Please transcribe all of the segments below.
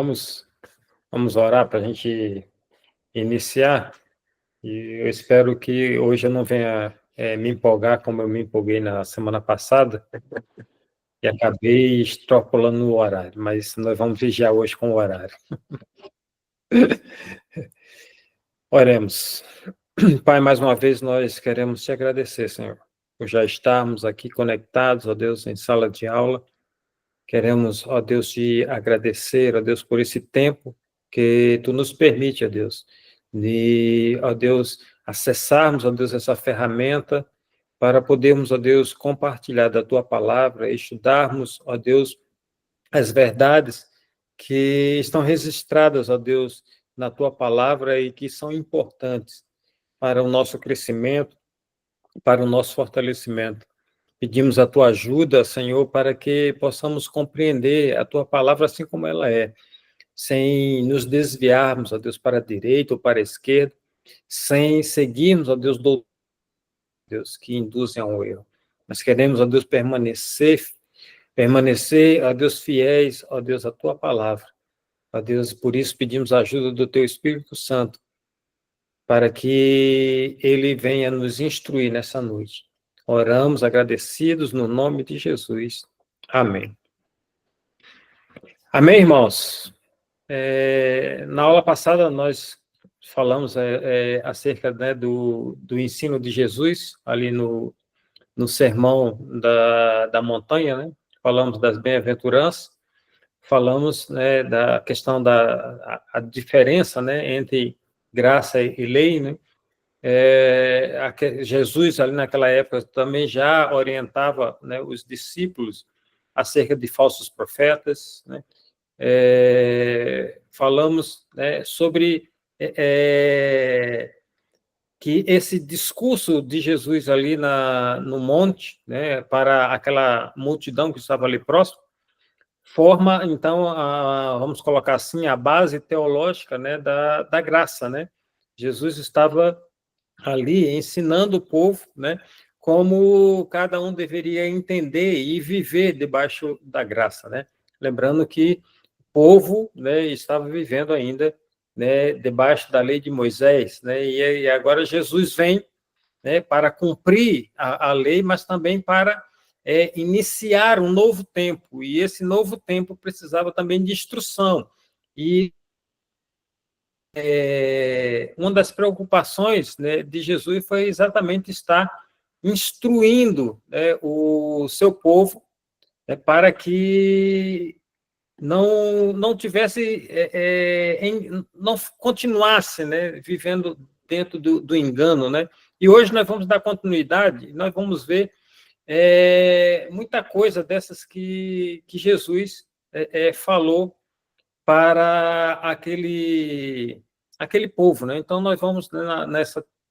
Vamos, vamos orar para a gente iniciar. E eu espero que hoje eu não venha me empolgar como eu me empolguei na semana passada e acabei extrapolando o horário, mas nós vamos vigiar hoje com o horário. Oremos. Pai, mais uma vez nós queremos te agradecer, Senhor, por já estarmos aqui conectados, ó Deus, em sala de aula. Queremos, ó Deus, te agradecer, ó Deus, por esse tempo que tu nos permite, ó Deus, de, ó Deus, acessarmos, ó Deus, essa ferramenta para podermos, ó Deus, compartilhar da tua palavra, estudarmos, ó Deus, as verdades que estão registradas, ó Deus, na tua palavra e que são importantes para o nosso crescimento, para o nosso fortalecimento. Pedimos a tua ajuda, Senhor, para que possamos compreender a tua palavra assim como ela é, sem nos desviarmos, ó Deus, para a direita ou para a esquerda, sem seguirmos, ó Deus, Deus, que induzem ao erro. Nós queremos, ó Deus, permanecer, ó Deus, fiéis, ó Deus, à tua palavra. Ó Deus, por isso pedimos a ajuda do teu Espírito Santo, para que ele venha nos instruir nessa noite. Oramos agradecidos no nome de Jesus. Amém. Amém, irmãos? Na aula passada nós falamos acerca, né, do ensino de Jesus, ali no sermão da montanha, né? Falamos das bem-aventuranças, falamos, né, da questão a diferença, né, entre graça e lei, né? Jesus, ali naquela época, também já orientava, né, os discípulos acerca de falsos profetas, né? Falamos, né, sobre que esse discurso de Jesus ali no monte, né, para aquela multidão que estava ali próximo, forma, então, vamos colocar assim, a base teológica, né, da graça, né? Jesus estava ali ensinando o povo, né, como cada um deveria entender e viver debaixo da graça, né? Lembrando que o povo, né, estava vivendo ainda, né, debaixo da lei de Moisés, né? E agora Jesus vem, né, para cumprir a lei, mas também para iniciar um novo tempo. E esse novo tempo precisava também de instrução. E uma das preocupações, né, de Jesus foi exatamente estar instruindo, né, o seu povo, né, para que não tivesse, não continuasse, né, vivendo dentro do engano, né? E hoje nós vamos dar continuidade, nós vamos ver muita coisa dessas que Jesus falou para aquele povo, né? Então, nós vamos, né,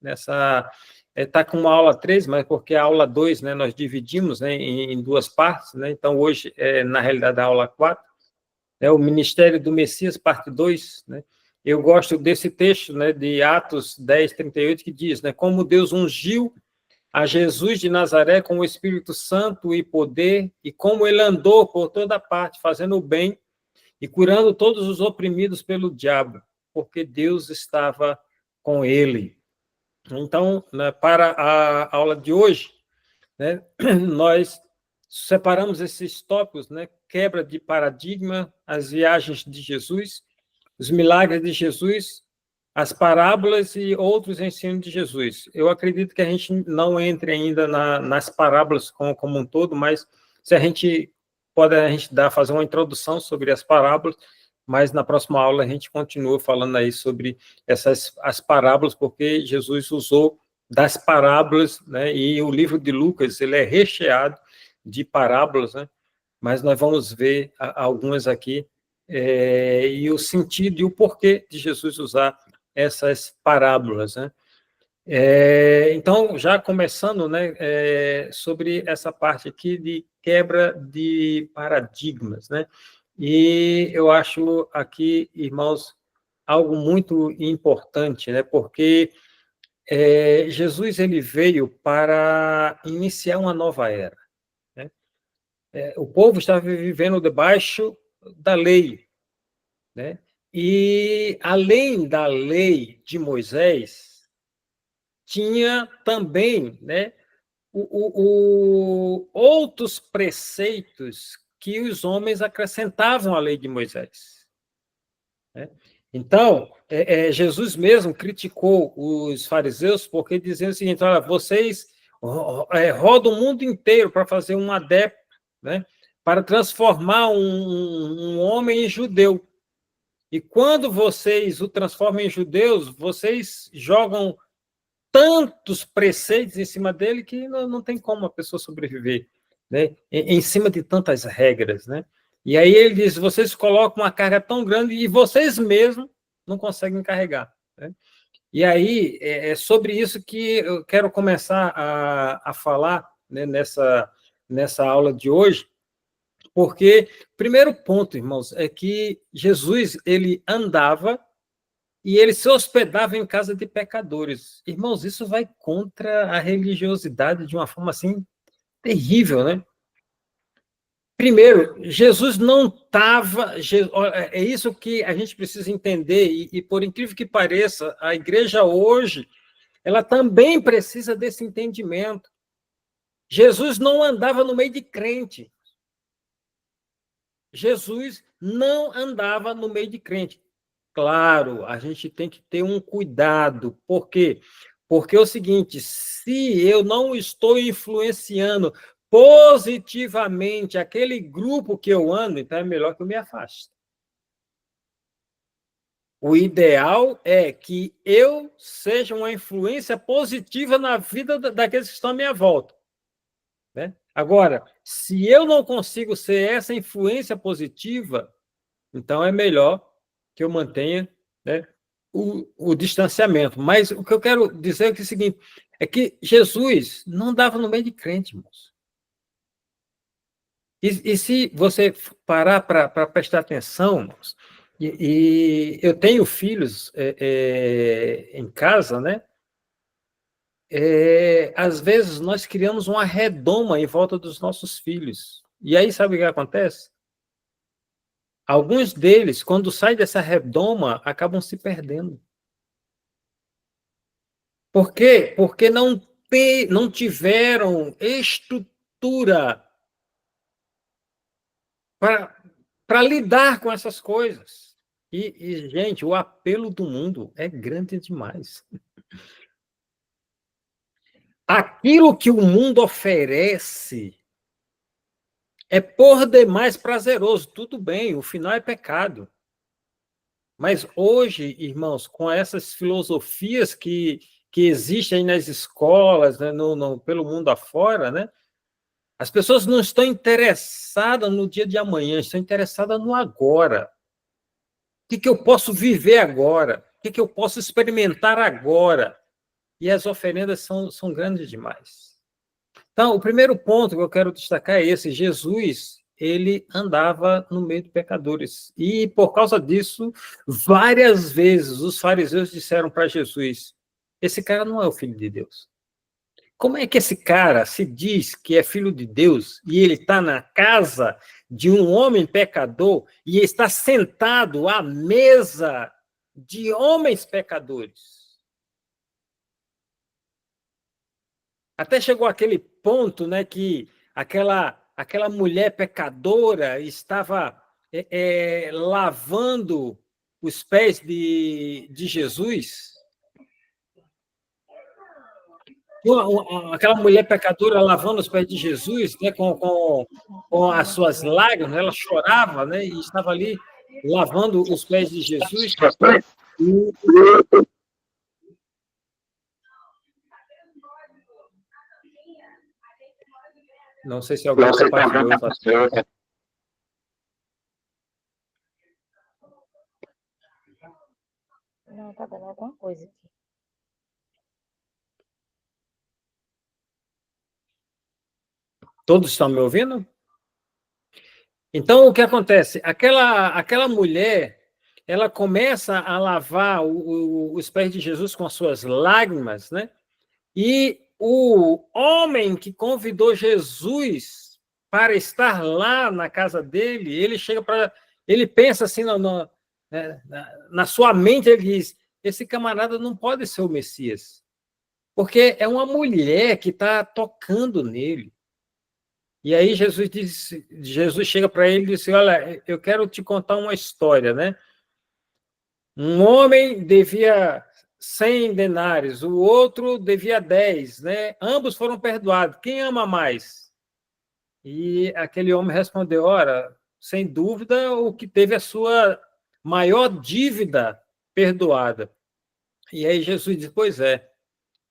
nessa está com uma aula 3, mas porque a aula 2, né, nós dividimos, né, em duas partes, né? Então, hoje, na realidade, a aula 4, é o Ministério do Messias, parte 2, né? Eu gosto desse texto, né, de Atos 10, 38, que diz, né, como Deus ungiu a Jesus de Nazaré com o Espírito Santo e poder, e como ele andou por toda parte, fazendo o bem e curando todos os oprimidos pelo diabo, porque Deus estava com ele. Então, né, para a aula de hoje, né, nós separamos esses tópicos, né, quebra de paradigma, as viagens de Jesus, os milagres de Jesus, as parábolas e outros ensinos de Jesus. Eu acredito que a gente não entre ainda nas parábolas como um todo, mas se a gente fazer uma introdução sobre as parábolas, mas na próxima aula a gente continua falando aí sobre as parábolas, porque Jesus usou das parábolas, né? E o livro de Lucas, ele é recheado de parábolas, né? Mas nós vamos ver algumas aqui, e o sentido e o porquê de Jesus usar essas parábolas, né? Então, já começando, né, sobre essa parte aqui de quebra de paradigmas, né? E eu acho aqui, irmãos, algo muito importante, né? Porque Jesus ele veio para iniciar uma nova era, né? O povo estava vivendo debaixo da lei, né? E, além da lei de Moisés, tinha também, né, outros preceitos que os homens acrescentavam à lei de Moisés, né? Então, Jesus mesmo criticou os fariseus porque diziam o seguinte: olha, vocês rodam o mundo inteiro para fazer um adepto, né, para transformar um homem em judeu. E quando vocês o transformam em judeus, vocês jogam tantos preceitos em cima dele que não tem como a pessoa sobreviver, né? Em cima de tantas regras, né? E aí ele diz: vocês colocam uma carga tão grande e vocês mesmos não conseguem carregar, né? E aí é sobre isso que eu quero começar a falar, né, nessa aula de hoje, porque primeiro ponto, irmãos, é que Jesus ele andava e ele se hospedava em casa de pecadores. Irmãos, isso vai contra a religiosidade de uma forma assim terrível, né? Primeiro, Jesus não estava. É isso que a gente precisa entender, e por incrível que pareça, a igreja hoje, ela também precisa desse entendimento. Jesus não andava no meio de crente. Jesus não andava no meio de crente. Claro, a gente tem que ter um cuidado. Por quê? Porque é o seguinte: se eu não estou influenciando positivamente aquele grupo que eu ando, então é melhor que eu me afaste. O ideal é que eu seja uma influência positiva na vida daqueles que estão à minha volta, né? Agora, se eu não consigo ser essa influência positiva, então é melhor que eu mantenha, né, o distanciamento. Mas o que eu quero dizer é o seguinte: é que Jesus não dava no meio de crente, irmãos. E se você parar para prestar atenção, irmãos, e eu tenho filhos em casa, né? Às vezes nós criamos uma redoma em volta dos nossos filhos. E aí sabe o que acontece? Alguns deles, quando saem dessa redoma, acabam se perdendo. Por quê? Porque não tiveram estrutura para lidar com essas coisas. Gente, o apelo do mundo é grande demais. Aquilo que o mundo oferece é por demais prazeroso. Tudo bem, o final é pecado. Mas hoje, irmãos, com essas filosofias que existem nas escolas, né, pelo mundo afora, né, as pessoas não estão interessadas no dia de amanhã, estão interessadas no agora. O que eu posso viver agora? O que eu posso experimentar agora? E as oferendas são grandes demais. Então, o primeiro ponto que eu quero destacar é esse: Jesus, ele andava no meio de pecadores. E, por causa disso, várias vezes os fariseus disseram para Jesus: esse cara não é o Filho de Deus. Como é que esse cara se diz que é filho de Deus e ele está na casa de um homem pecador e está sentado à mesa de homens pecadores? Até chegou aquele ponto, né, que aquela mulher pecadora estava lavando os pés de Jesus. Aquela mulher pecadora lavando os pés de Jesus, né, com as suas lágrimas, ela chorava, né, e estava ali lavando os pés de Jesus. Não sei se alguém compartilhou. Não, tá dando alguma coisa aqui. Todos estão me ouvindo? Então, o que acontece? Aquela mulher, ela começa a lavar os pés de Jesus com as suas lágrimas, né? E o homem que convidou Jesus para estar lá na casa dele, ele chega para... Ele pensa assim, né? Na sua mente, ele diz: esse camarada não pode ser o Messias, porque é uma mulher que está tocando nele. E aí Jesus chega para ele e diz: olha, eu quero te contar uma história, né? Um homem devia 100 denários, o outro devia 10, né? Ambos foram perdoados. Quem ama mais? E aquele homem respondeu: ora, sem dúvida, o que teve a sua maior dívida perdoada. E aí Jesus diz: pois é,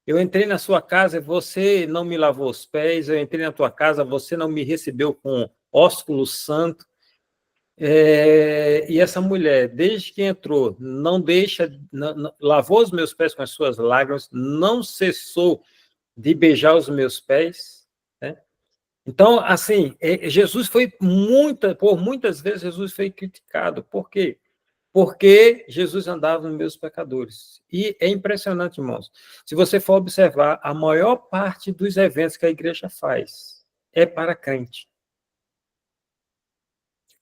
eu entrei na sua casa, você não me lavou os pés, eu entrei na tua casa, você não me recebeu com ósculo santo. E essa mulher, desde que entrou, não deixa, lavou os meus pés com as suas lágrimas, não cessou de beijar os meus pés, né? Então, assim, Jesus foi por muitas vezes Jesus foi criticado. Por quê? Porque Jesus andava nos meus pecadores. E é impressionante, irmãos. Se você for observar, a maior parte dos eventos que a igreja faz é para crente.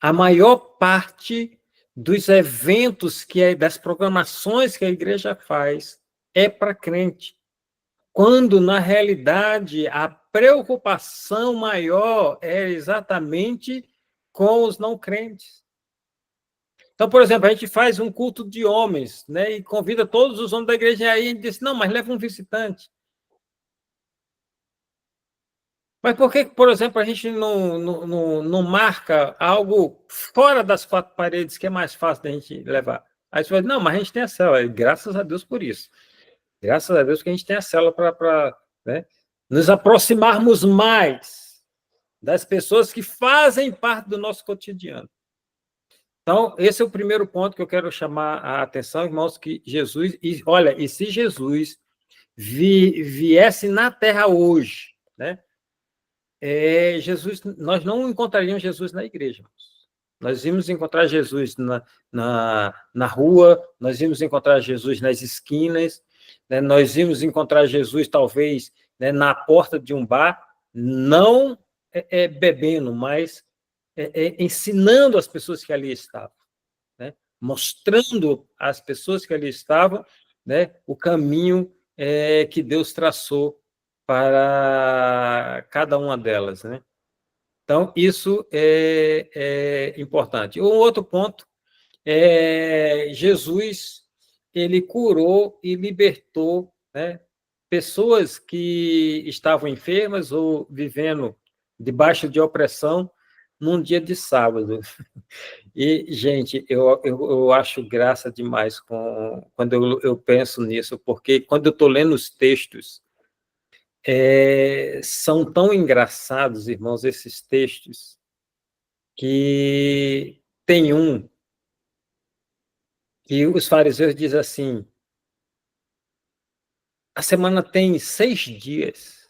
A maior parte dos eventos das programações que a igreja faz é para crente. Quando, na realidade, a preocupação maior é exatamente com os não crentes. Então, por exemplo, a gente faz um culto de homens, né, e convida todos os homens da igreja, e aí a gente diz: não, mas leva um visitante. Mas por que, por exemplo, a gente não marca algo fora das quatro paredes que é mais fácil da gente levar? Aí você vai dizer: não, mas a gente tem a célula, e graças a Deus por isso. Graças a Deus que a gente tem a célula para, né, nos aproximarmos mais das pessoas que fazem parte do nosso cotidiano. Então, esse é o primeiro ponto que eu quero chamar a atenção, irmãos, que Jesus... olha, e se Jesus viesse na Terra hoje, né? Jesus, nós não encontraríamos Jesus na igreja. Nós íamos encontrar Jesus na rua, nós íamos encontrar Jesus nas esquinas, né? Nós íamos encontrar Jesus, talvez, né, na porta de um bar, não bebendo, mas ensinando as pessoas que ali estavam, né? Mostrando às pessoas que ali estavam, né, o caminho que Deus traçou para cada uma delas, né? Então, isso é importante. Um outro ponto é Jesus, ele curou e libertou, né, pessoas que estavam enfermas ou vivendo debaixo de opressão num dia de sábado. E, gente, eu acho graça demais quando eu penso nisso, porque quando eu estou lendo os textos, são tão engraçados, irmãos, esses textos, que tem um que os fariseus dizem assim: a semana tem 6 dias,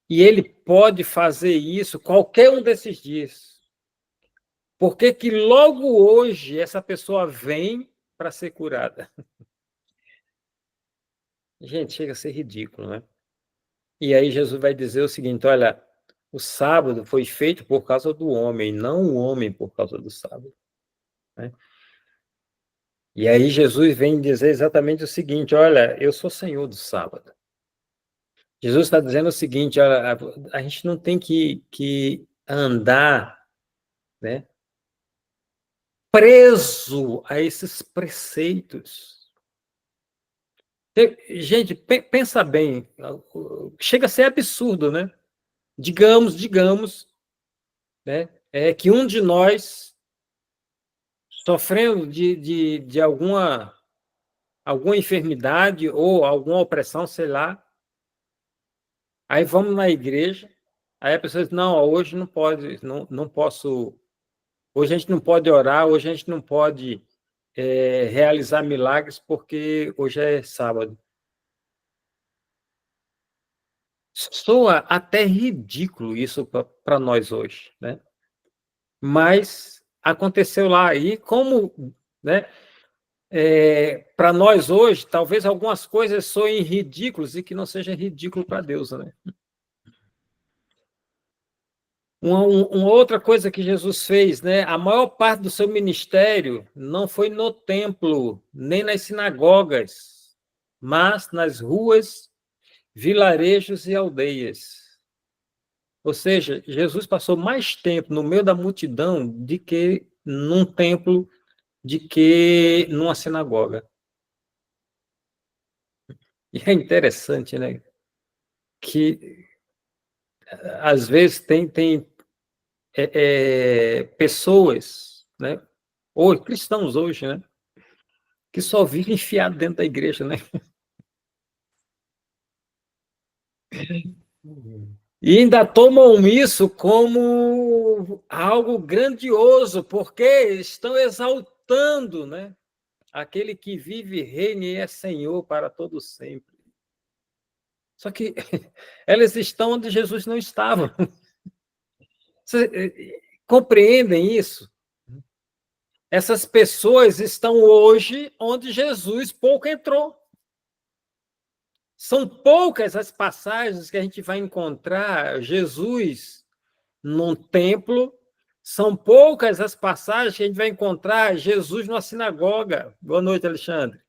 e ele pode fazer isso qualquer um desses dias. Por que que logo hoje essa pessoa vem para ser curada? Gente, chega a ser ridículo, né? E aí Jesus vai dizer o seguinte: olha, o sábado foi feito por causa do homem, não o homem por causa do sábado, né? E aí Jesus vem dizer exatamente o seguinte: olha, eu sou Senhor do sábado. Jesus está dizendo o seguinte: olha, a gente não tem que andar, né, preso a esses preceitos. Gente, pensa bem, chega a ser absurdo, né? Digamos, né, que um de nós, sofrendo de alguma enfermidade ou alguma opressão, sei lá, aí vamos na igreja, aí a pessoa diz: não, hoje não pode, não posso, hoje a gente não pode orar, hoje a gente não pode realizar milagres porque hoje é sábado. Soa até ridículo isso para nós hoje, né? Mas aconteceu lá, e como, né, para nós hoje, talvez algumas coisas soem ridículas e que não seja ridículo para Deus, né? Uma outra coisa que Jesus fez, né? A maior parte do seu ministério não foi no templo, nem nas sinagogas, mas nas ruas, vilarejos e aldeias. Ou seja, Jesus passou mais tempo no meio da multidão do que num templo, de que numa sinagoga. E é interessante, né? Que às vezes tem pessoas, né? Ou cristãos hoje, né? Que só vivem enfiado dentro da igreja, né? E ainda tomam isso como algo grandioso, porque estão exaltando, né? Aquele que vive, reina e é Senhor para todo sempre. Só que elas estão onde Jesus não estava. Vocês compreendem isso? Essas pessoas estão hoje onde Jesus pouco entrou. São poucas as passagens que a gente vai encontrar Jesus num templo, são poucas as passagens que a gente vai encontrar Jesus numa sinagoga. Boa noite, Alexandre.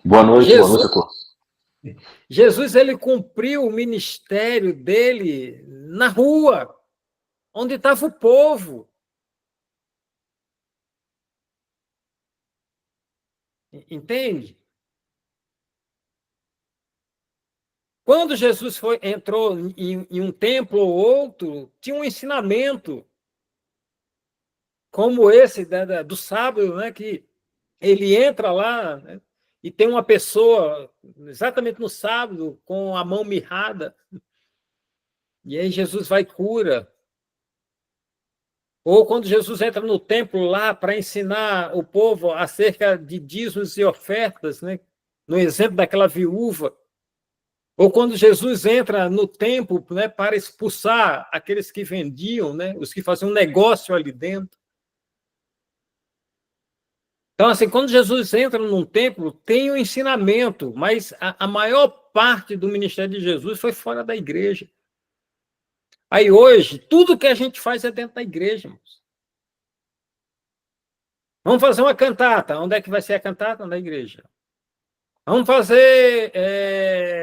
Boa noite a todos. Jesus ele cumpriu o ministério dele na rua, onde estava o povo. Entende? Quando Jesus entrou em um templo ou outro, tinha um ensinamento, como esse do sábado, né, que ele entra lá, né, e tem uma pessoa, exatamente no sábado, com a mão mirrada, e aí Jesus vai e cura. Ou quando Jesus entra no templo lá para ensinar o povo acerca de dízimos e ofertas, né, no exemplo daquela viúva. Ou quando Jesus entra no templo, né, para expulsar aqueles que vendiam, né, os que faziam negócio ali dentro. Então, assim, quando Jesus entra num templo, tem um ensinamento, mas a maior parte do ministério de Jesus foi fora da igreja. Aí hoje, tudo que a gente faz é dentro da igreja, irmãos. Vamos fazer uma cantata. Onde é que vai ser a cantata? Na igreja. Vamos fazer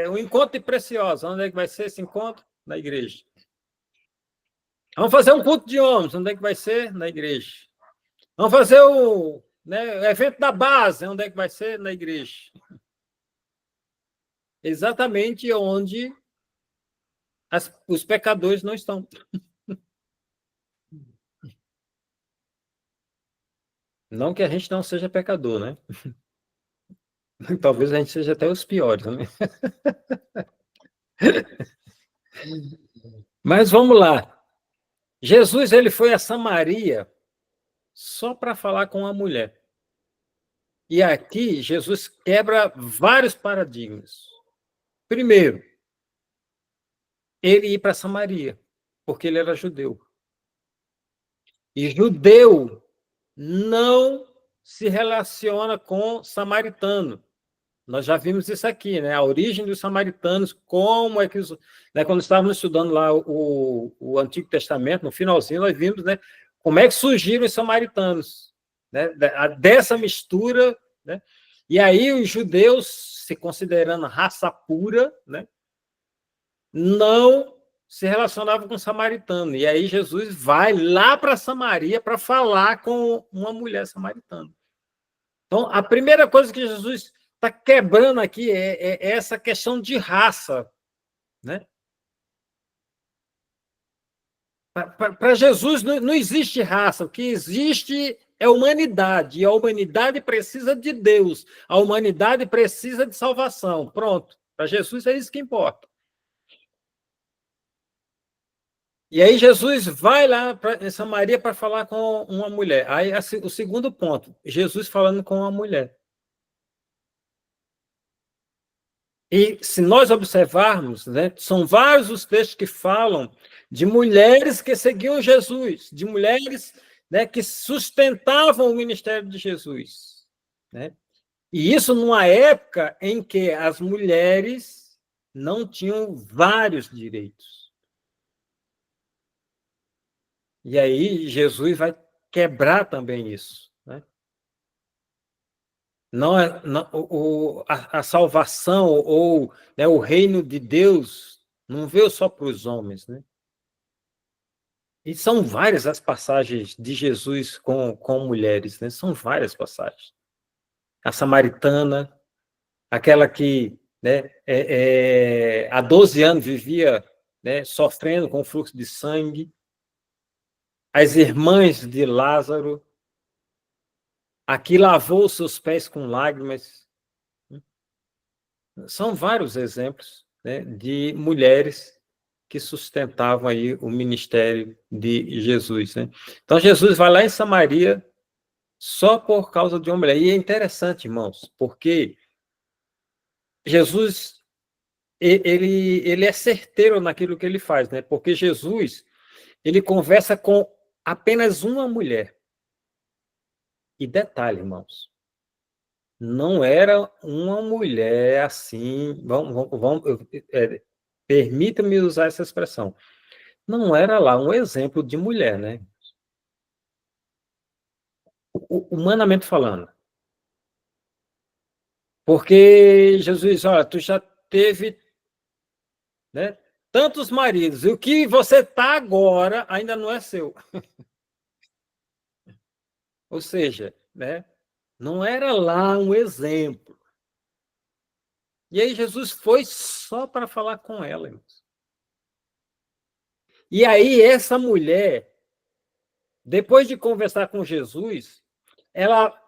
um encontro de preciosa. Onde é que vai ser esse encontro? Na igreja. Vamos fazer um culto de homens. Onde é que vai ser? Na igreja. Vamos fazer o evento da base. Onde é que vai ser? Na igreja. Exatamente onde os pecadores não estão. Não que a gente não seja pecador, né? Talvez a gente seja até os piores, né? Mas vamos lá. Jesus ele foi a Samaria só para falar com a mulher. E aqui Jesus quebra vários paradigmas. Primeiro, ele ir para Samaria, porque ele era judeu. E judeu não se relaciona com samaritano. Nós já vimos isso aqui, né? A origem dos samaritanos, como é que quando estávamos estudando lá o Antigo Testamento, no finalzinho, nós vimos, né, como é que surgiram os samaritanos, né? Dessa mistura, né? E aí os judeus, se considerando raça pura, né, não se relacionavam com o samaritano. E aí Jesus vai lá para Samaria para falar com uma mulher samaritana. Então, a primeira coisa que Jesus está quebrando aqui é essa questão de raça, né? Para Jesus não existe raça, o que existe é humanidade, e a humanidade precisa de Deus, a humanidade precisa de salvação. Pronto, para Jesus é isso que importa. E aí Jesus vai lá em Samaria para falar com uma mulher. Aí o segundo ponto, Jesus falando com uma mulher. E se nós observarmos, né, são vários os textos que falam de mulheres que seguiam Jesus, de mulheres, né, que sustentavam o ministério de Jesus, né? E isso numa época em que as mulheres não tinham vários direitos. E aí Jesus vai quebrar também isso, né? Não é, não, a salvação ou, né, o reino de Deus não veio só para os homens, né? E são várias as passagens de Jesus com mulheres, né? São várias passagens. A samaritana, aquela que, né, há 12 anos vivia, né, sofrendo com fluxo de sangue, as irmãs de Lázaro, a que lavou seus pés com lágrimas. São vários exemplos, né, de mulheres que sustentavam aí o ministério de Jesus, né? Então, Jesus vai lá em Samaria só por causa de uma mulher. E é interessante, irmãos, porque Jesus ele é certeiro naquilo que ele faz, né? Porque Jesus ele conversa com apenas uma mulher. E detalhe, irmãos, não era uma mulher assim, permita-me usar essa expressão, não era lá um exemplo de mulher, né? Humanamente falando. Porque Jesus, olha, tu já teve, né, tantos maridos, e o que você está agora ainda não é seu. Ou seja, né, não era lá um exemplo. E aí Jesus foi só para falar com ela, irmãos. E aí essa mulher, depois de conversar com Jesus, ela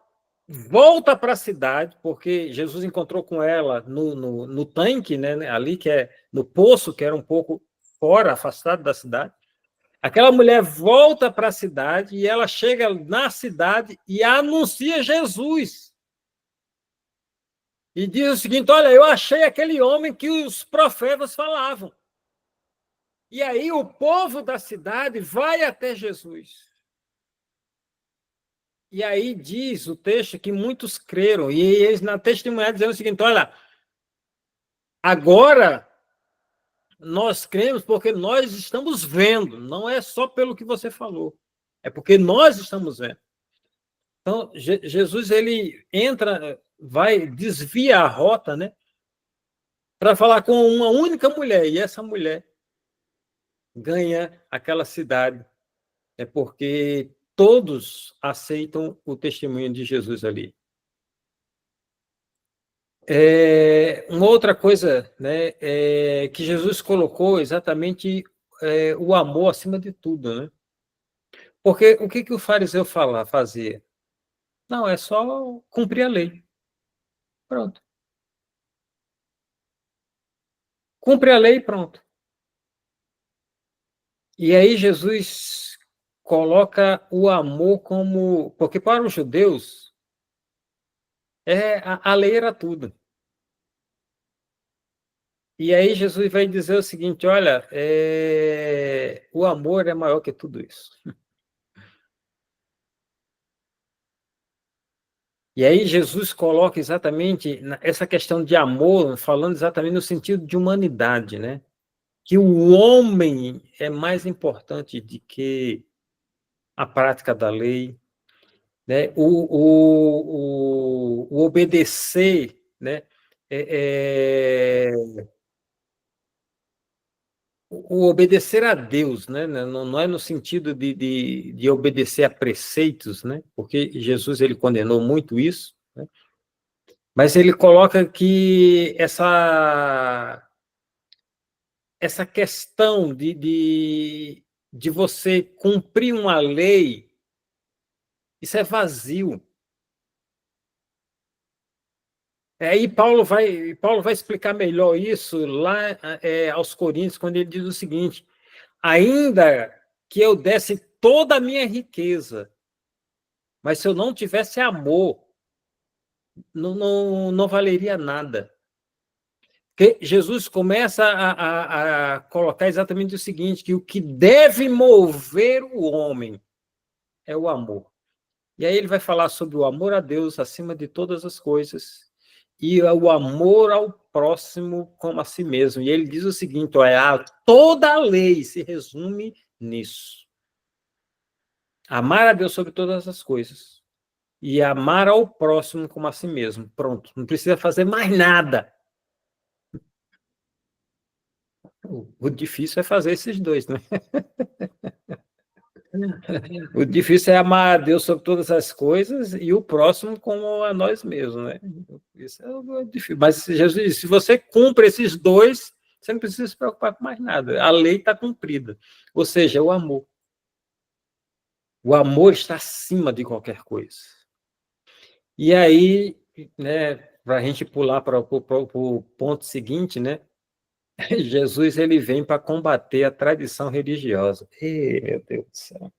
volta para a cidade, porque Jesus encontrou com ela no tanque, né, ali que é no poço, que era um pouco fora, afastado da cidade. Aquela mulher volta para a cidade e ela chega na cidade e anuncia Jesus. E diz o seguinte: olha, eu achei aquele homem que os profetas falavam. E aí o povo da cidade vai até Jesus. E aí diz o texto que muitos creram. E eles na testemunha dizendo o seguinte: olha, agora nós cremos porque nós estamos vendo, não é só pelo que você falou, é porque nós estamos vendo. Então, Jesus ele entra, vai, desvia a rota, né, para falar com uma única mulher, e essa mulher ganha aquela cidade, é porque todos aceitam o testemunho de Jesus ali. Uma outra coisa, né, que Jesus colocou exatamente o amor acima de tudo, né? Porque o que o fariseu fazia? Não, é só cumprir a lei. Pronto. Cumpre a lei e pronto. E aí Jesus coloca o amor como... Porque para os judeus, a lei era tudo. E aí Jesus vai dizer o seguinte: olha, o amor é maior que tudo isso. E aí Jesus coloca exatamente essa questão de amor, falando exatamente no sentido de humanidade, né? Que o homem é mais importante do que a prática da lei, né? O obedecer, né? O obedecer a Deus, né? Não é no sentido de obedecer a preceitos, né? Porque Jesus ele condenou muito isso, né? Mas ele coloca que essa questão de você cumprir uma lei, isso é vazio. Aí Paulo vai explicar melhor isso lá aos Coríntios, quando ele diz o seguinte: ainda que eu desse toda a minha riqueza, mas se eu não tivesse amor, não valeria nada. Porque Jesus começa a colocar exatamente o seguinte, que o que deve mover o homem é o amor. E aí ele vai falar sobre o amor a Deus acima de todas as coisas e o amor ao próximo como a si mesmo. E ele diz o seguinte: olha, toda a lei se resume nisso. Amar a Deus sobre todas as coisas. E amar ao próximo como a si mesmo. Pronto, não precisa fazer mais nada. O difícil é fazer esses dois, né? O difícil é amar a Deus sobre todas as coisas e o próximo como a nós mesmos, né? Isso é o difícil. Mas Jesus disse, se você cumpre esses dois, você não precisa se preocupar com mais nada. A lei está cumprida. Ou seja, o amor. O amor está acima de qualquer coisa. E aí, né, para a gente pular para o ponto seguinte, né? Jesus ele vem para combater a tradição religiosa. Meu Deus do céu.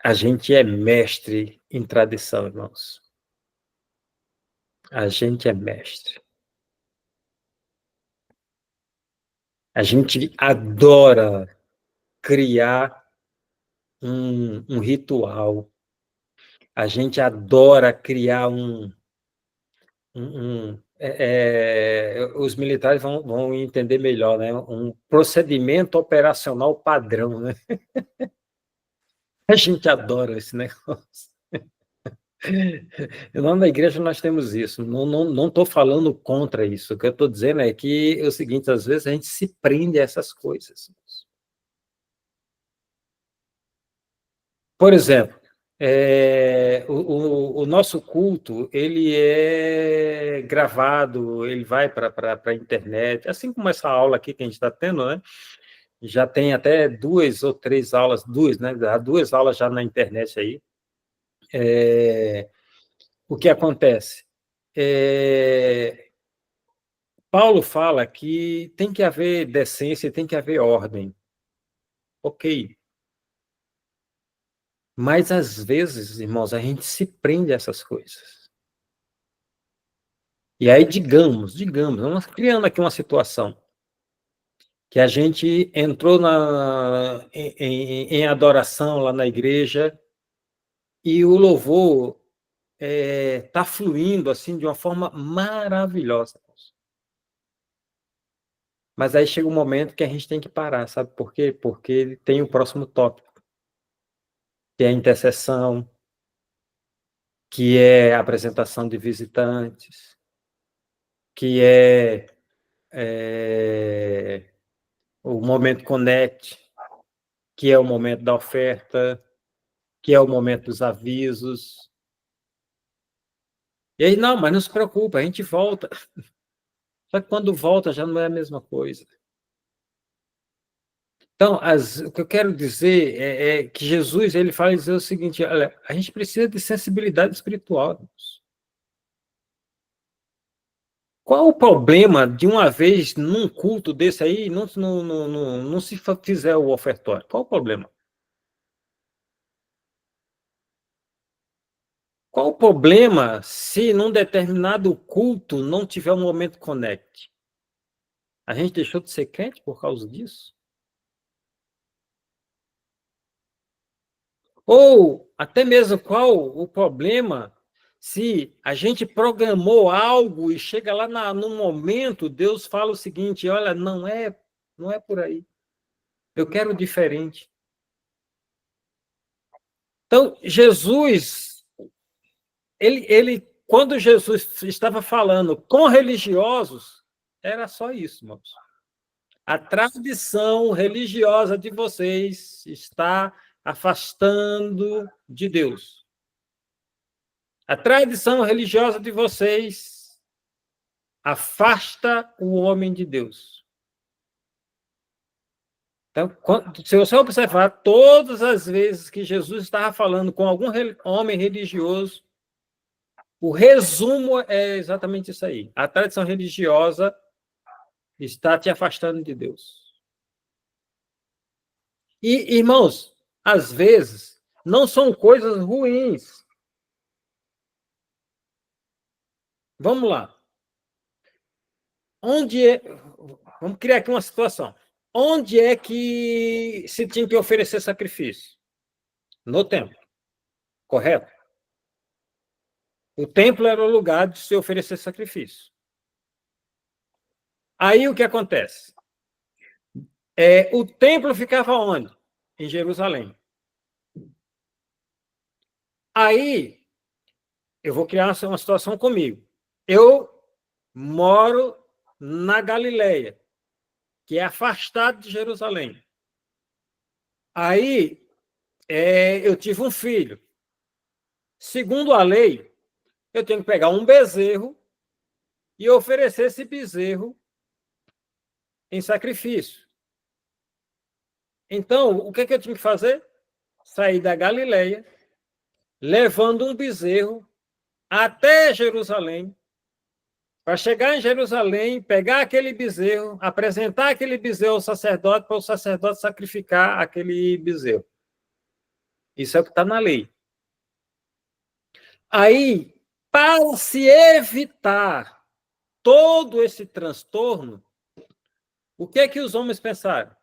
A gente é mestre em tradição, irmãos. A gente é mestre. A gente adora criar um ritual. A gente adora criar os militares vão entender melhor, né? Um procedimento operacional padrão, né? A gente adora esse negócio. Lá na igreja nós temos isso. Não estou falando contra isso. O que eu estou dizendo é que é o seguinte: às vezes a gente se prende a essas coisas. Por exemplo, o nosso culto ele é gravado, ele vai para a internet, assim como essa aula aqui que a gente está tendo, né? Já tem até 2 ou 3 aulas, né? Há 2 aulas já na internet aí. O que acontece? Paulo fala que tem que haver decência, tem que haver ordem. Ok. Mas, às vezes, irmãos, a gente se prende a essas coisas. E aí, vamos criando aqui uma situação que a gente entrou em adoração lá na igreja e o louvor está fluindo assim de uma forma maravilhosa. Mas aí chega um momento que a gente tem que parar, sabe por quê? Porque tem o próximo tópico, que é a intercessão, que é a apresentação de visitantes, que o momento Connect, que é o momento da oferta, que é o momento dos avisos. E aí, não, mas não se preocupa, a gente volta. Só que quando volta já não é a mesma coisa. Então, o que eu quero dizer é que Jesus ele fala dizer o seguinte: olha, a gente precisa de sensibilidade espiritual. Irmãos. Qual o problema de uma vez num culto desse aí não se fizer o ofertório? Qual o problema? Qual o problema se num determinado culto não tiver um momento connect? A gente deixou de ser crente por causa disso? Ou até mesmo qual o problema se a gente programou algo e chega lá no momento, Deus fala o seguinte: olha, não é por aí. Eu quero diferente. Então, Jesus, quando Jesus estava falando com religiosos, era só isso, irmãos. A tradição religiosa de vocês está afastando de Deus. A tradição religiosa de vocês afasta o homem de Deus. Então, se você observar, todas as vezes que Jesus estava falando com algum homem religioso, o resumo é exatamente isso aí. A tradição religiosa está te afastando de Deus. E, irmãos, às vezes, não são coisas ruins. Vamos lá. Vamos criar aqui uma situação. Onde é que se tinha que oferecer sacrifício? No templo, correto? O templo era o lugar de se oferecer sacrifício. Aí o que acontece? O templo ficava onde? Em Jerusalém. Aí, eu vou criar uma situação comigo. Eu moro na Galileia, que é afastado de Jerusalém. Aí, eu tive um filho. Segundo a lei, eu tenho que pegar um bezerro e oferecer esse bezerro em sacrifício. Então, o que eu tinha que fazer? Sair da Galileia, levando um bezerro até Jerusalém, para chegar em Jerusalém, pegar aquele bezerro, apresentar aquele bezerro ao sacerdote, para o sacerdote sacrificar aquele bezerro. Isso é o que está na lei. Aí, para se evitar todo esse transtorno, o que é que os homens pensaram?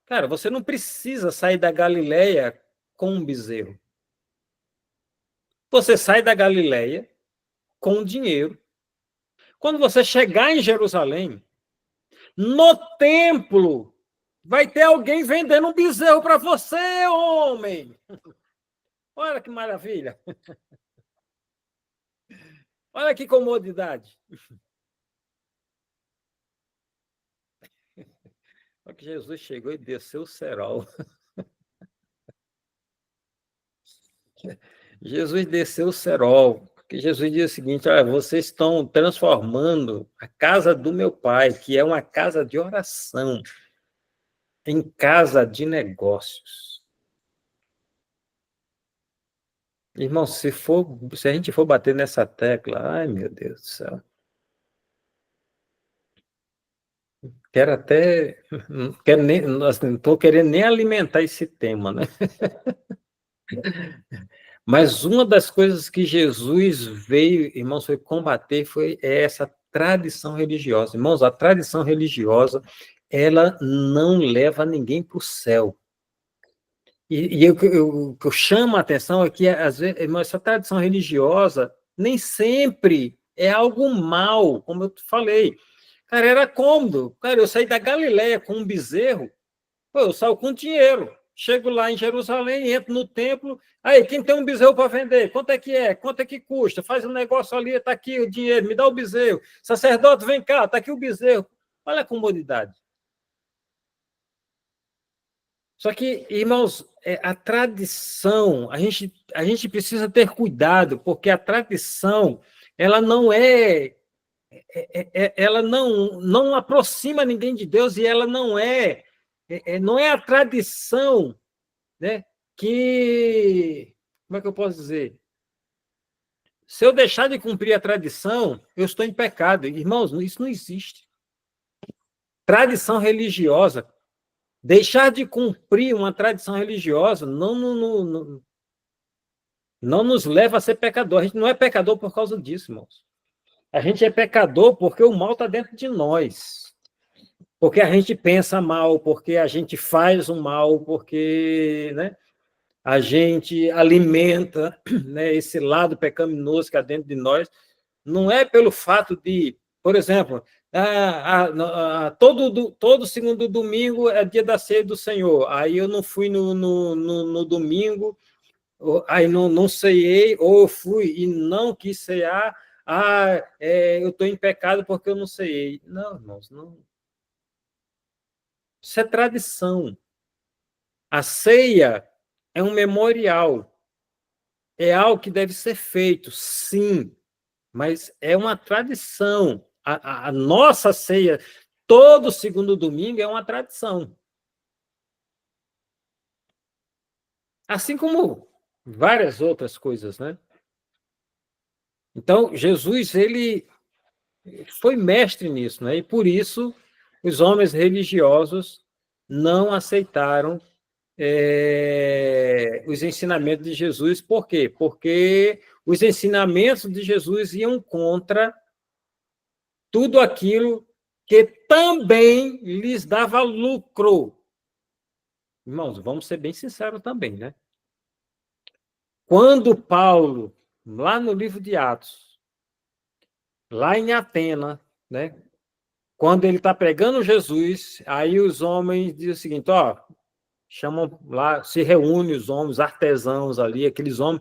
Cara, você não precisa sair da Galileia com um bezerro. Você sai da Galileia com dinheiro. Quando você chegar em Jerusalém, no templo, vai ter alguém vendendo um bezerro para você, homem. Olha que maravilha. Olha que comodidade. Olha que Jesus chegou e desceu o cerol. Jesus desceu o cerol. Porque Jesus diz o seguinte: olha, vocês estão transformando a casa do meu pai, que é uma casa de oração, em casa de negócios. Irmão, se a gente for bater nessa tecla, ai meu Deus do céu. Quero até. Não quero nem, não estou querendo nem alimentar esse tema, né? Mas uma das coisas que Jesus veio, irmãos, foi combater foi essa tradição religiosa. Irmãos, a tradição religiosa, ela não leva ninguém para o céu. E o que eu chamo a atenção é que, às vezes, irmãos, essa tradição religiosa nem sempre é algo mal, como eu falei. Cara, era cômodo. Cara, eu saí da Galileia com um bezerro, pô, eu saio com dinheiro. Chego lá em Jerusalém, entro no templo. Aí, quem tem um bezerro para vender? Quanto é que é? Quanto é que custa? Faz um negócio ali, está aqui o dinheiro, me dá o bezerro. Sacerdote, vem cá, está aqui o bezerro. Olha a comodidade. Só que, irmãos, a tradição, a gente precisa ter cuidado, porque a tradição, ela não ela não aproxima ninguém de Deus e ela não é a tradição, né, que, como é que eu posso dizer? Se eu deixar de cumprir a tradição, eu estou em pecado. Irmãos, isso não existe. Tradição religiosa, deixar de cumprir uma tradição religiosa não nos leva a ser pecador. A gente não é pecador por causa disso, irmãos. A gente é pecador porque o mal está dentro de nós. Porque a gente pensa mal, porque a gente faz o mal, porque, né, a gente alimenta, né, esse lado pecaminoso que há dentro de nós. Não é pelo fato de, por exemplo, todo segundo domingo é dia da ceia do Senhor. Aí eu não fui no domingo, aí não ceiei, ou eu fui e não quis cear, eu estou em pecado porque eu não ceiei. Não, irmãos, não. Isso é tradição. A ceia é um memorial, é algo que deve ser feito, sim, mas é uma tradição. A nossa ceia, todo segundo domingo, é uma tradição. Assim como várias outras coisas, né? Então, Jesus, ele foi mestre nisso, né? E por isso os homens religiosos não aceitaram os ensinamentos de Jesus. Por quê? Porque os ensinamentos de Jesus iam contra tudo aquilo que também lhes dava lucro. Irmãos, vamos ser bem sinceros também, né? Quando Paulo, lá no livro de Atos, lá em Atena, né? quando ele está pregando Jesus, aí os homens dizem o seguinte, ó, chamam lá, se reúnem os homens, artesãos ali, aqueles homens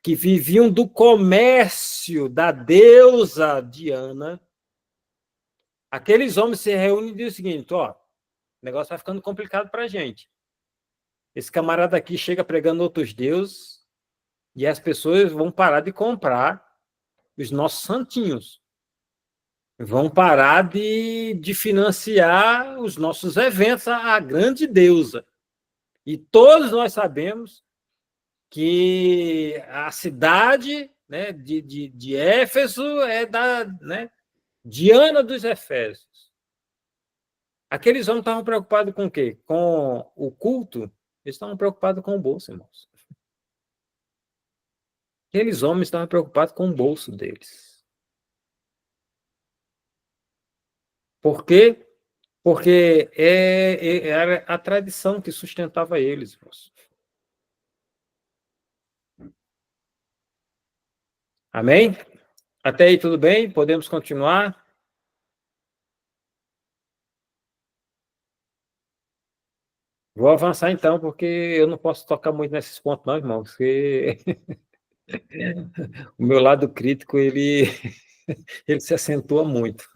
que viviam do comércio da deusa Diana. Aqueles homens se reúnem e dizem o seguinte, ó, o negócio vai ficando complicado para a gente. Esse camarada aqui chega pregando outros deuses e as pessoas vão parar de comprar os nossos santinhos. Vão parar de financiar os nossos eventos, a grande deusa. E todos nós sabemos que a cidade, né, de Éfeso é da, né, Diana dos Efésios. Aqueles homens estavam preocupados com o quê? Com o culto? Eles estavam preocupados com o bolso, irmãos. Aqueles homens estavam preocupados com o bolso deles. Por quê? Porque era a tradição que sustentava eles, irmãos. Amém? Até aí tudo bem? Podemos continuar? Vou avançar então, porque eu não posso tocar muito nesses pontos, não, irmão, porque o meu lado crítico, ele se acentua muito.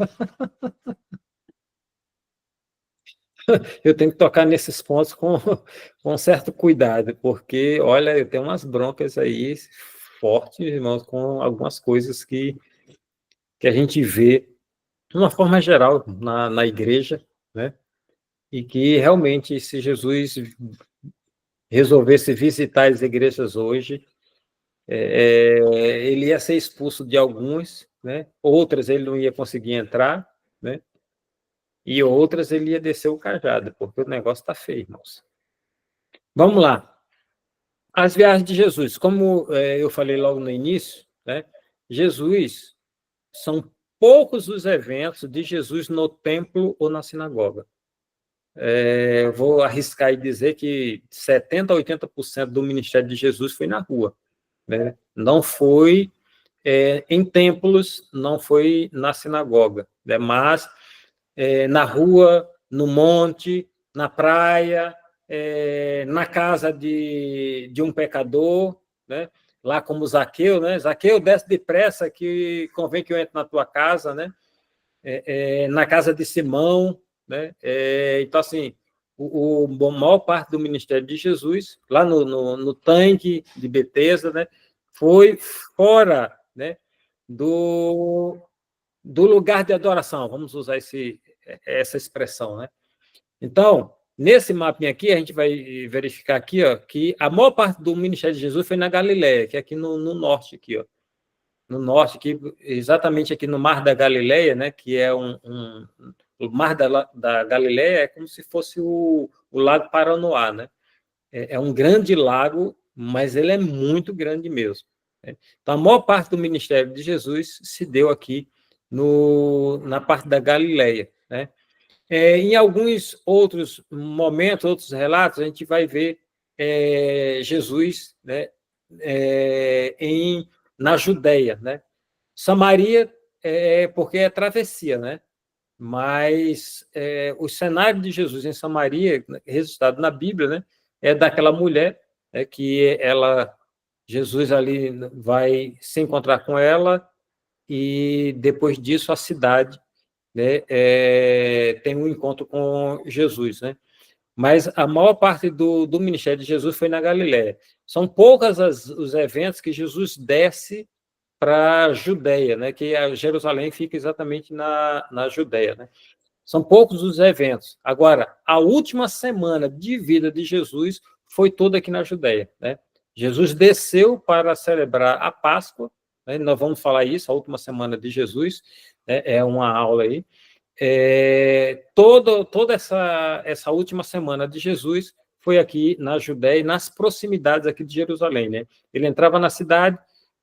Eu tenho que tocar nesses pontos com certo cuidado, porque, olha, eu tenho umas broncas aí fortes, irmãos, com algumas coisas que a gente vê, de uma forma geral, na igreja, né? E que, realmente, se Jesus resolvesse visitar as igrejas hoje, ele ia ser expulso de alguns, né? Outras ele não ia conseguir entrar, né? E outras ele ia descer o cajado, porque o negócio está feio, irmãos. Vamos lá. As viagens de Jesus, como eu falei logo no início, né? Jesus, são poucos os eventos de Jesus no templo ou na sinagoga. Vou arriscar e dizer que 70% a 80% do ministério de Jesus foi na rua, né? Não foi em templos, não foi na sinagoga, né? Mas na rua, no monte, na praia, na casa de um pecador, né? Lá como Zaqueu, né? Zaqueu, desce depressa que convém que eu entre na tua casa, né? Na casa de Simão, né? Então, assim, a maior parte do ministério de Jesus, lá no tanque de Betesda, né? Foi fora, né? do lugar de adoração, vamos usar essa expressão, né? Então, nesse mapinha aqui, a gente vai verificar aqui, ó, que a maior parte do ministério de Jesus foi na Galileia, que é aqui no norte, aqui, ó. No norte, aqui, exatamente aqui no Mar da Galileia, né, que é o Mar da Galileia é como se fosse o Lago Paranoá, né? É um grande lago, mas ele é muito grande mesmo, né? Então, a maior parte do ministério de Jesus se deu aqui na parte da Galileia, né? Em alguns outros momentos, outros relatos, a gente vai ver Jesus, né, na Judéia, né? Samaria, porque é travessia, né? Mas o cenário de Jesus em Samaria, registrado na Bíblia, né, é daquela mulher que Jesus ali vai se encontrar com ela e depois disso a cidade, né, tem um encontro com Jesus, né? Mas a maior parte do ministério de Jesus foi na Galiléia. São poucos os eventos que Jesus desce para a Judéia, né? Que Jerusalém fica exatamente na Judéia, né? São poucos os eventos. Agora, a última semana de vida de Jesus foi toda aqui na Judéia, né? Jesus desceu para celebrar a Páscoa, né? Nós vamos falar isso, a última semana de Jesus, né? É uma aula aí. Toda essa última semana de Jesus foi aqui na Judéia, nas proximidades aqui de Jerusalém, né? Ele entrava na cidade,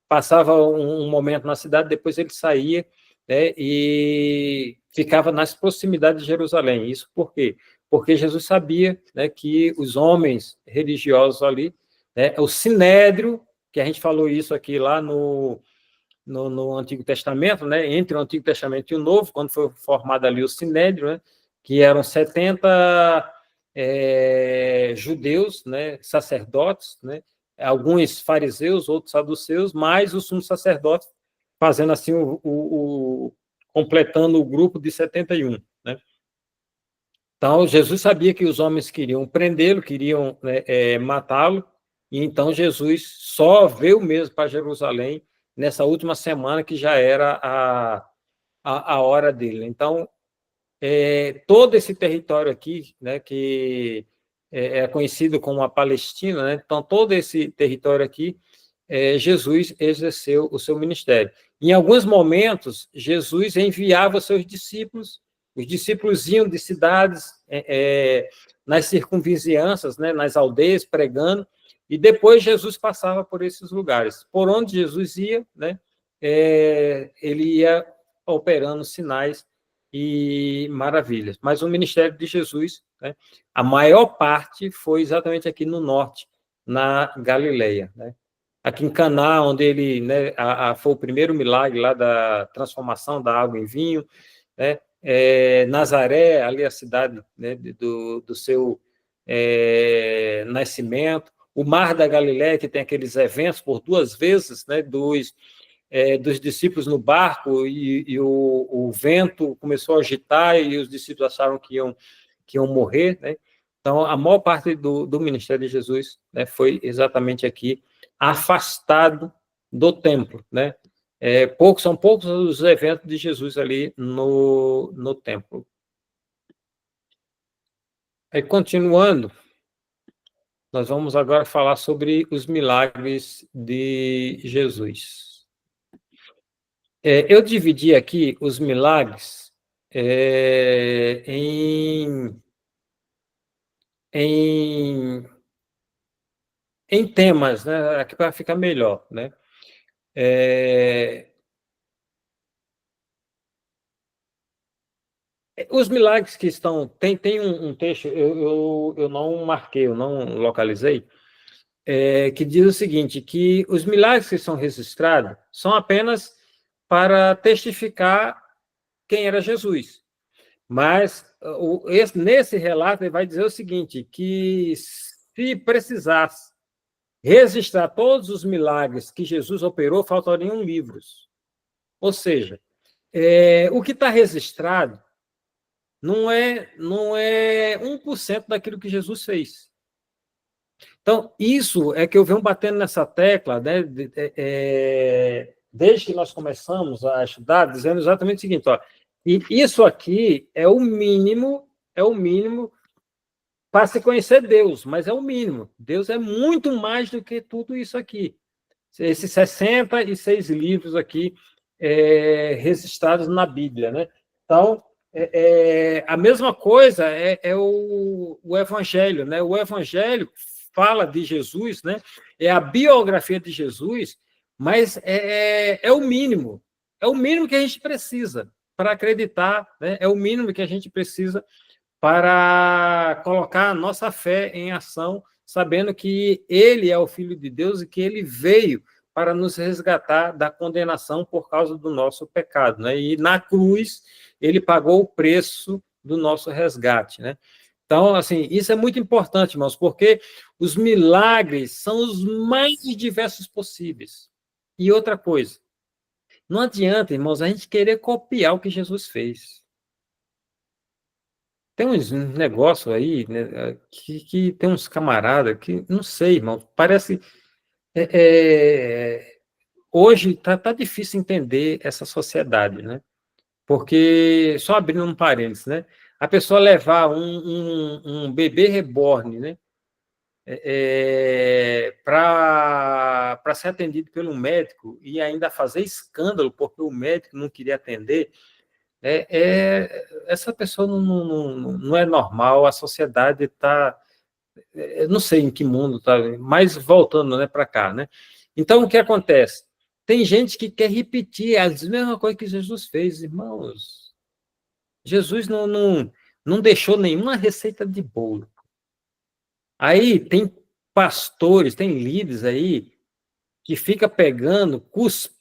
passava um momento na cidade, depois ele saía, né, e ficava nas proximidades de Jerusalém. Isso por quê? Porque Jesus sabia, né, que os homens religiosos ali, né, o sinédrio, que a gente falou isso aqui lá no Antigo Testamento, né, entre o Antigo Testamento e o Novo, quando foi formado ali o Sinédrio, né, que eram 70 judeus, né, sacerdotes, né, alguns fariseus, outros saduceus, mais o sumo sacerdote, fazendo assim completando o grupo de 71, né? Então, Jesus sabia que os homens queriam prendê-lo, queriam, né, matá-lo, e então Jesus só veio mesmo para Jerusalém nessa última semana, que já era a hora dele. Então, todo esse território aqui, né, que é conhecido como a Palestina, né, então, todo esse território aqui, Jesus exerceu o seu ministério. Em alguns momentos, Jesus enviava seus discípulos, os discípulos iam de cidades nas circunvizinhanças, né, nas aldeias, pregando, e depois Jesus passava por esses lugares. Por onde Jesus ia, né, ele ia operando sinais e maravilhas. Mas o ministério de Jesus, né, a maior parte foi exatamente aqui no norte, na Galileia, né? Aqui em Caná, onde ele, né, foi o primeiro milagre lá da transformação da água em vinho, né? Nazaré, ali a cidade, né, do seu nascimento, o Mar da Galileia, que tem aqueles eventos por 2 vezes, né, dos discípulos no barco, e o vento começou a agitar e os discípulos acharam que iam morrer, né? Então, a maior parte do ministério de Jesus, né, foi exatamente aqui, afastado do templo, né? São poucos os eventos de Jesus ali no templo. Aí, continuando, nós vamos agora falar sobre os milagres de Jesus. Eu dividi aqui os milagres em temas, né, aqui para ficar melhor, né? Os milagres que estão... Tem um texto, eu não marquei, eu não localizei, que diz o seguinte, que os milagres que são registrados são apenas para testificar quem era Jesus. Mas nesse relato ele vai dizer o seguinte, que se precisasse registrar todos os milagres que Jesus operou, faltariam livros. Ou seja, o que está registrado não é 1% daquilo que Jesus fez. Então, isso é que eu venho batendo nessa tecla, né, desde que nós começamos a estudar, dizendo exatamente o seguinte, ó, e isso aqui é o mínimo para se conhecer Deus, mas é o mínimo. Deus é muito mais do que tudo isso aqui. Esses 66 livros aqui registrados na Bíblia, né? Então, a mesma coisa é o Evangelho, né? O Evangelho fala de Jesus, né? É a biografia de Jesus, mas é o mínimo que a gente precisa para acreditar, né? É o mínimo que a gente precisa para colocar a nossa fé em ação, sabendo que ele é o Filho de Deus e que ele veio para nos resgatar da condenação por causa do nosso pecado, né? E na cruz ele pagou o preço do nosso resgate, né? Então, assim, isso é muito importante, irmãos, porque os milagres são os mais diversos possíveis. E outra coisa, não adianta, irmãos, a gente querer copiar o que Jesus fez. Tem uns negócios aí, né, que tem uns camaradas que, não sei, irmão, parece... hoje tá difícil entender essa sociedade, né? Porque, só abrindo um parênteses, né? A pessoa levar um bebê reborn, né? Para ser atendido pelo médico e ainda fazer escândalo porque o médico não queria atender, essa pessoa não é normal, a sociedade está... não sei em que mundo está, mas voltando, né, para cá, né? Então, o que acontece? Tem gente que quer repetir a mesma coisa que Jesus fez, irmãos. Jesus não deixou nenhuma receita de bolo. Aí tem pastores, tem líderes aí que fica pegando,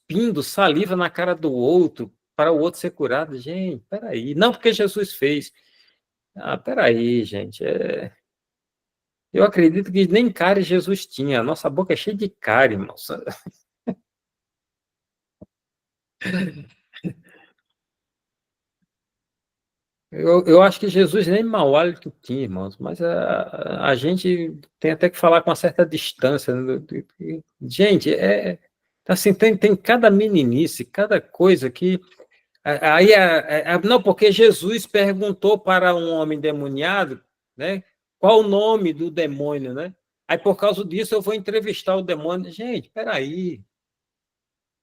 cuspindo saliva na cara do outro para o outro ser curado. Gente, peraí. Não porque Jesus fez. Ah, peraí, gente. Eu acredito que nem cárie Jesus tinha. A nossa boca é cheia de cárie, irmãos. Eu acho que Jesus nem mau hálito tinha, irmãos, mas a gente tem até que falar com uma certa distância, né? Gente, assim, tem cada meninice, cada coisa que. Aí, não, porque Jesus perguntou para um homem demoniado, né, qual o nome do demônio, né? Aí, por causa disso, eu vou entrevistar o demônio. Gente, peraí.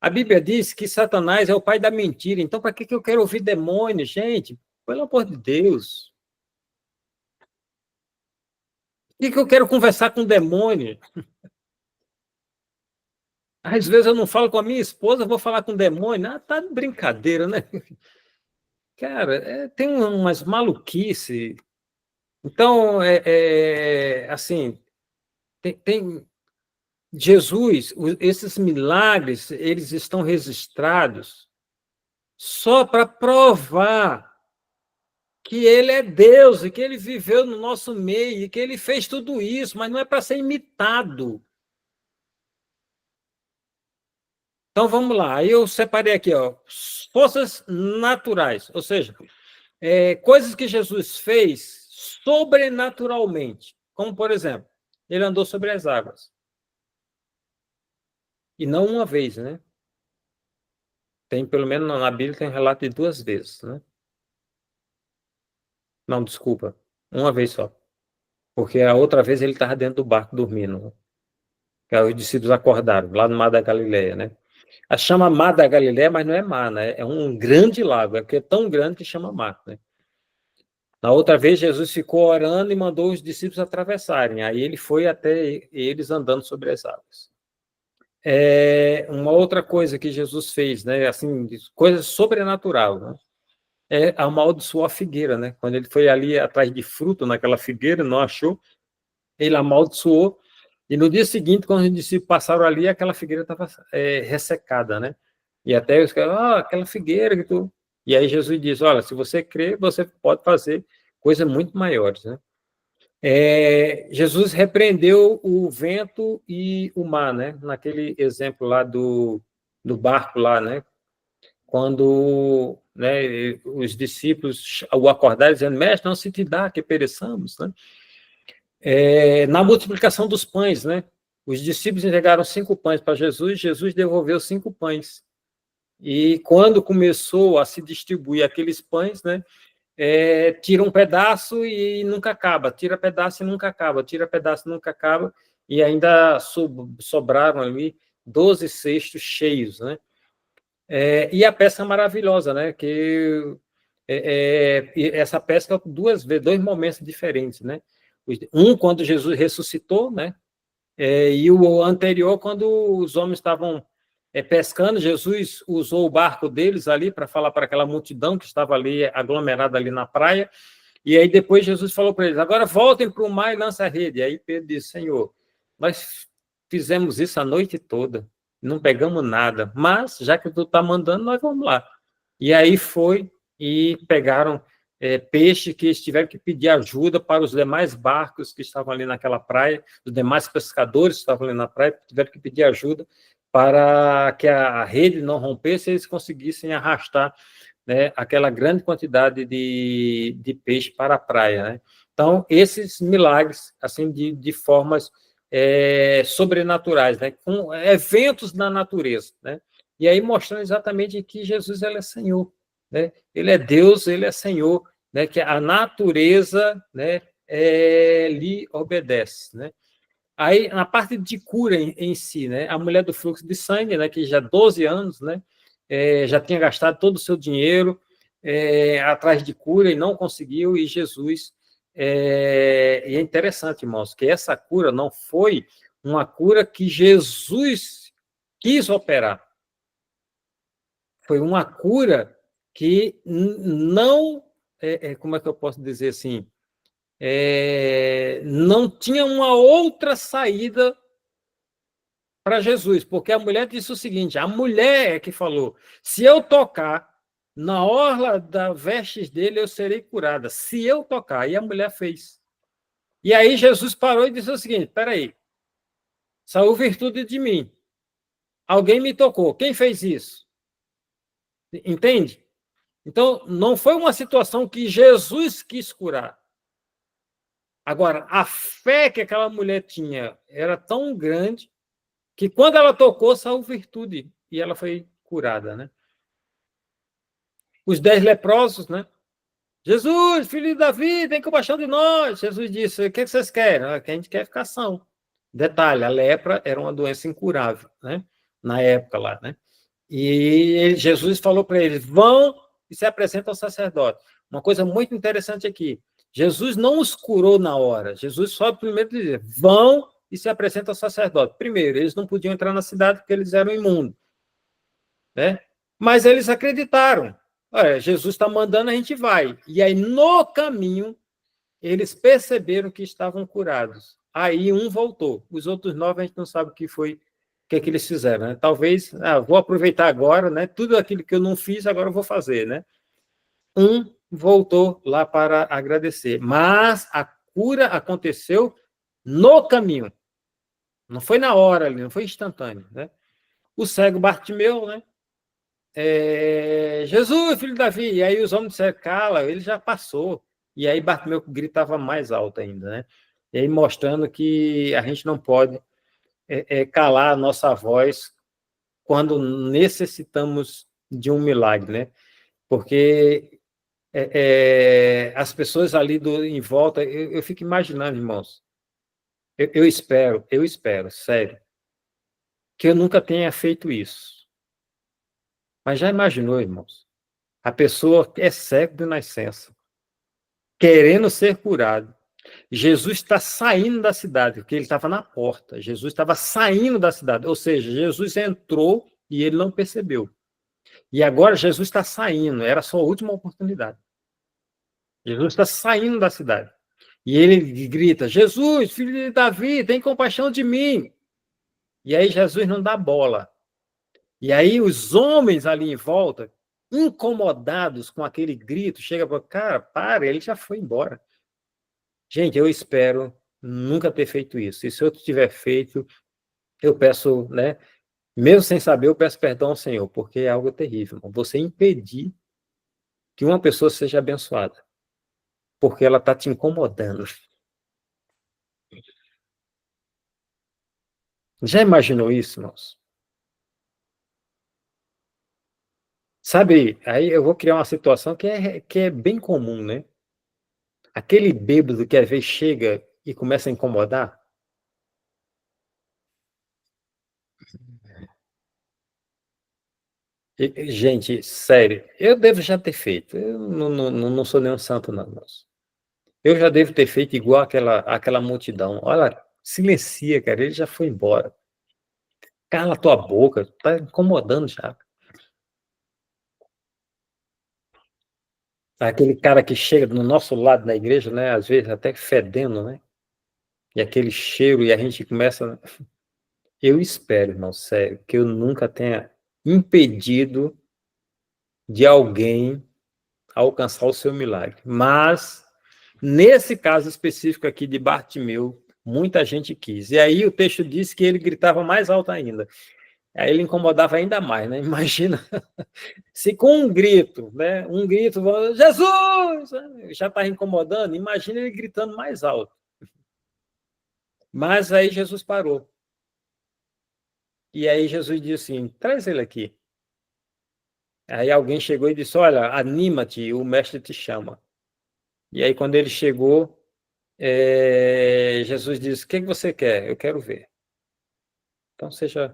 A Bíblia diz que Satanás é o pai da mentira, então para que eu quero ouvir demônio, gente? Pelo amor de Deus. Por que eu quero conversar com demônio? Às vezes eu não falo com a minha esposa, vou falar com demônio. Ah, tá de brincadeira, né? Cara, tem umas maluquice. Então, assim, tem Jesus, esses milagres, eles estão registrados só para provar que ele é Deus e que ele viveu no nosso meio e que ele fez tudo isso, mas não é para ser imitado. Então vamos lá. Aí eu separei aqui, ó, forças naturais, ou seja, coisas que Jesus fez sobrenaturalmente, como por exemplo, ele andou sobre as águas. E não uma vez, né? Tem, pelo menos na Bíblia, tem um relato de 2 vezes, né? Não, desculpa, uma vez só. Porque a outra vez ele estava dentro do barco dormindo, né? Que aí os discípulos acordaram, lá no Mar da Galileia, né? A chama Mar da Galileia, mas não é mar, né? É um grande lago, é porque é tão grande que chama mar, né? Na outra vez, Jesus ficou orando e mandou os discípulos atravessarem. Aí ele foi até eles andando sobre as águas. Uma outra coisa que Jesus fez, né? Assim, coisa sobrenatural, né? Amaldiçoou a figueira, né? Quando ele foi ali atrás de fruto naquela figueira, não achou, ele amaldiçoou. E no dia seguinte, quando os discípulos passaram ali, aquela figueira estava ressecada, né? E até os caras, aquela figueira que tu. E aí Jesus diz: olha, se você crer, você pode fazer coisas muito maiores, né? Jesus repreendeu o vento e o mar, né? Naquele exemplo lá do barco lá, né? Quando, né, os discípulos o acordaram dizendo: mestre, não se te dá que pereçamos, né? Na multiplicação dos pães, né? Os discípulos entregaram 5 pães para Jesus, Jesus devolveu 5 pães. E quando começou a se distribuir aqueles pães, né? Tira um pedaço e nunca acaba, tira pedaço e nunca acaba, tira pedaço e nunca acaba, e ainda sobraram ali 12 cestos cheios, né? E a pesca maravilhosa, né? Que essa pesca 2 vezes, 2 momentos diferentes, né? Um quando Jesus ressuscitou, né? E o anterior quando os homens estavam pescando, Jesus usou o barco deles ali para falar para aquela multidão que estava ali aglomerada ali na praia. E aí depois Jesus falou para eles: agora voltem para o mar e lancem a rede. E aí Pedro disse: Senhor, nós fizemos isso a noite toda, não pegamos nada, mas já que tu está mandando, nós vamos lá. E aí foi e pegaram peixe que eles tiveram que pedir ajuda para os demais barcos que estavam ali naquela praia, os demais pescadores que estavam ali na praia, tiveram que pedir ajuda para que a rede não rompesse e eles conseguissem arrastar, né, aquela grande quantidade de peixe para a praia, né? Então, esses milagres, assim, de formas sobrenaturais, né? Com eventos na natureza, né? E aí mostrando exatamente que Jesus ele é Senhor, né? Ele é Deus, ele é Senhor, né? Que a natureza, né, lhe obedece, né? Aí, na parte de cura em si, né? A mulher do fluxo de sangue, né? Que já há 12 anos, né? Já tinha gastado todo o seu dinheiro atrás de cura e não conseguiu, e Jesus. E é interessante, irmãos, que essa cura não foi uma cura que Jesus quis operar. Foi uma cura que não. Como é que eu posso dizer assim? Não tinha uma outra saída para Jesus, porque a mulher disse o seguinte: a mulher é que falou: se eu tocar na orla da vestes dele, eu serei curada. Se eu tocar. E a mulher fez. E aí Jesus parou e disse o seguinte: espera aí, saiu virtude de mim. Alguém me tocou. Quem fez isso? Entende? Então, não foi uma situação que Jesus quis curar. Agora, a fé que aquela mulher tinha era tão grande que quando ela tocou, saiu virtude e ela foi curada, né? Os 10 leprosos, né? Jesus, filho de Davi, tem compaixão de nós. Jesus disse: o que vocês querem? Ah, que a gente quer ficar são. Detalhe, a lepra era uma doença incurável, né? Na época lá, né? E Jesus falou para eles: vão e se apresentam ao sacerdote. Uma coisa muito interessante aqui: Jesus não os curou na hora. Jesus só primeiro dizia: vão e se apresentam ao sacerdote. Primeiro, eles não podiam entrar na cidade porque eles eram imundos, né? Mas eles acreditaram. Olha, Jesus está mandando, a gente vai. E aí, no caminho, eles perceberam que estavam curados. Aí um voltou. Os outros 9 a gente não sabe o que foi, o que, é que eles fizeram, né? Talvez, vou aproveitar agora, né? Tudo aquilo que eu não fiz, agora eu vou fazer, né? Um voltou lá para agradecer. Mas a cura aconteceu no caminho. Não foi na hora ali, não foi instantâneo, né? O cego Bartimeu, né? Jesus, filho de Davi. E aí os homens disseram: cala, ele já passou. E aí Bartimeu gritava mais alto ainda, né? E aí mostrando que a gente não pode calar a nossa voz quando necessitamos de um milagre, né? Porque as pessoas ali em volta, eu fico imaginando, irmãos, eu espero, sério, que eu nunca tenha feito isso. Mas já imaginou, irmãos? A pessoa é cega de nascença, querendo ser curado. Jesus está saindo da cidade, porque ele estava na porta. Jesus estava saindo da cidade, ou seja, Jesus entrou e ele não percebeu. E agora Jesus está saindo, era a sua última oportunidade. Jesus está saindo da cidade. E ele grita: Jesus, filho de Davi, tem compaixão de mim. E aí Jesus não dá bola. E aí os homens ali em volta, incomodados com aquele grito, chegam para cara, para, ele já foi embora. Gente, eu espero nunca ter feito isso. E se eu tiver feito, eu peço, né? Mesmo sem saber, eu peço perdão ao Senhor, porque é algo terrível. Você impedir que uma pessoa seja abençoada, porque ela está te incomodando. Já imaginou isso, irmãos? Sabe, aí eu vou criar uma situação que é bem comum, né? Aquele bêbado que às vezes chega e começa a incomodar. Gente, sério, eu devo já ter feito. Eu não sou nenhum santo, não, irmãos. Eu já devo ter feito igual aquela multidão. Olha, silencia, cara, ele já foi embora. Cala tua boca, tá incomodando já. Aquele cara que chega no nosso lado na igreja, né, às vezes até fedendo, né? E aquele cheiro, e a gente começa. Eu espero, irmão, sério, que eu nunca tenha impedido de alguém alcançar o seu milagre. Mas, nesse caso específico aqui de Bartimeu, muita gente quis. E aí o texto diz que ele gritava mais alto ainda. Aí ele incomodava ainda mais, né? Imagina se com um grito, né? Um grito, Jesus! Já estava incomodando, imagina ele gritando mais alto. Mas aí Jesus parou. E aí Jesus disse assim: traz ele aqui. Aí alguém chegou e disse: olha, anima-te, o mestre te chama. E aí, quando ele chegou, Jesus disse: o que você quer? Eu quero ver. Então, seja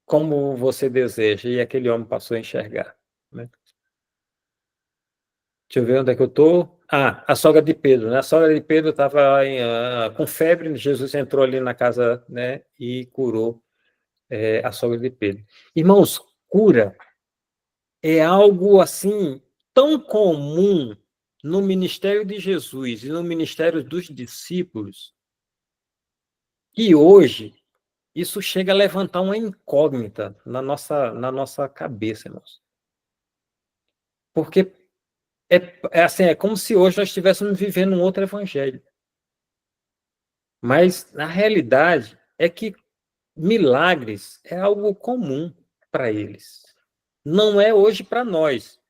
como você deseja. E aquele homem passou a enxergar, né? Deixa eu ver onde é que eu estou. A sogra de Pedro, né? A sogra de Pedro estava com febre, Jesus entrou ali na casa, né, e curou a sogra de Pedro. Irmãos, cura é algo assim tão comum no ministério de Jesus e no ministério dos discípulos, E hoje, isso chega a levantar uma incógnita na nossa cabeça, irmãos. Porque assim, é como se hoje nós estivéssemos vivendo um outro evangelho. Mas, na realidade, é que milagres é algo comum para eles. Não é hoje para nós.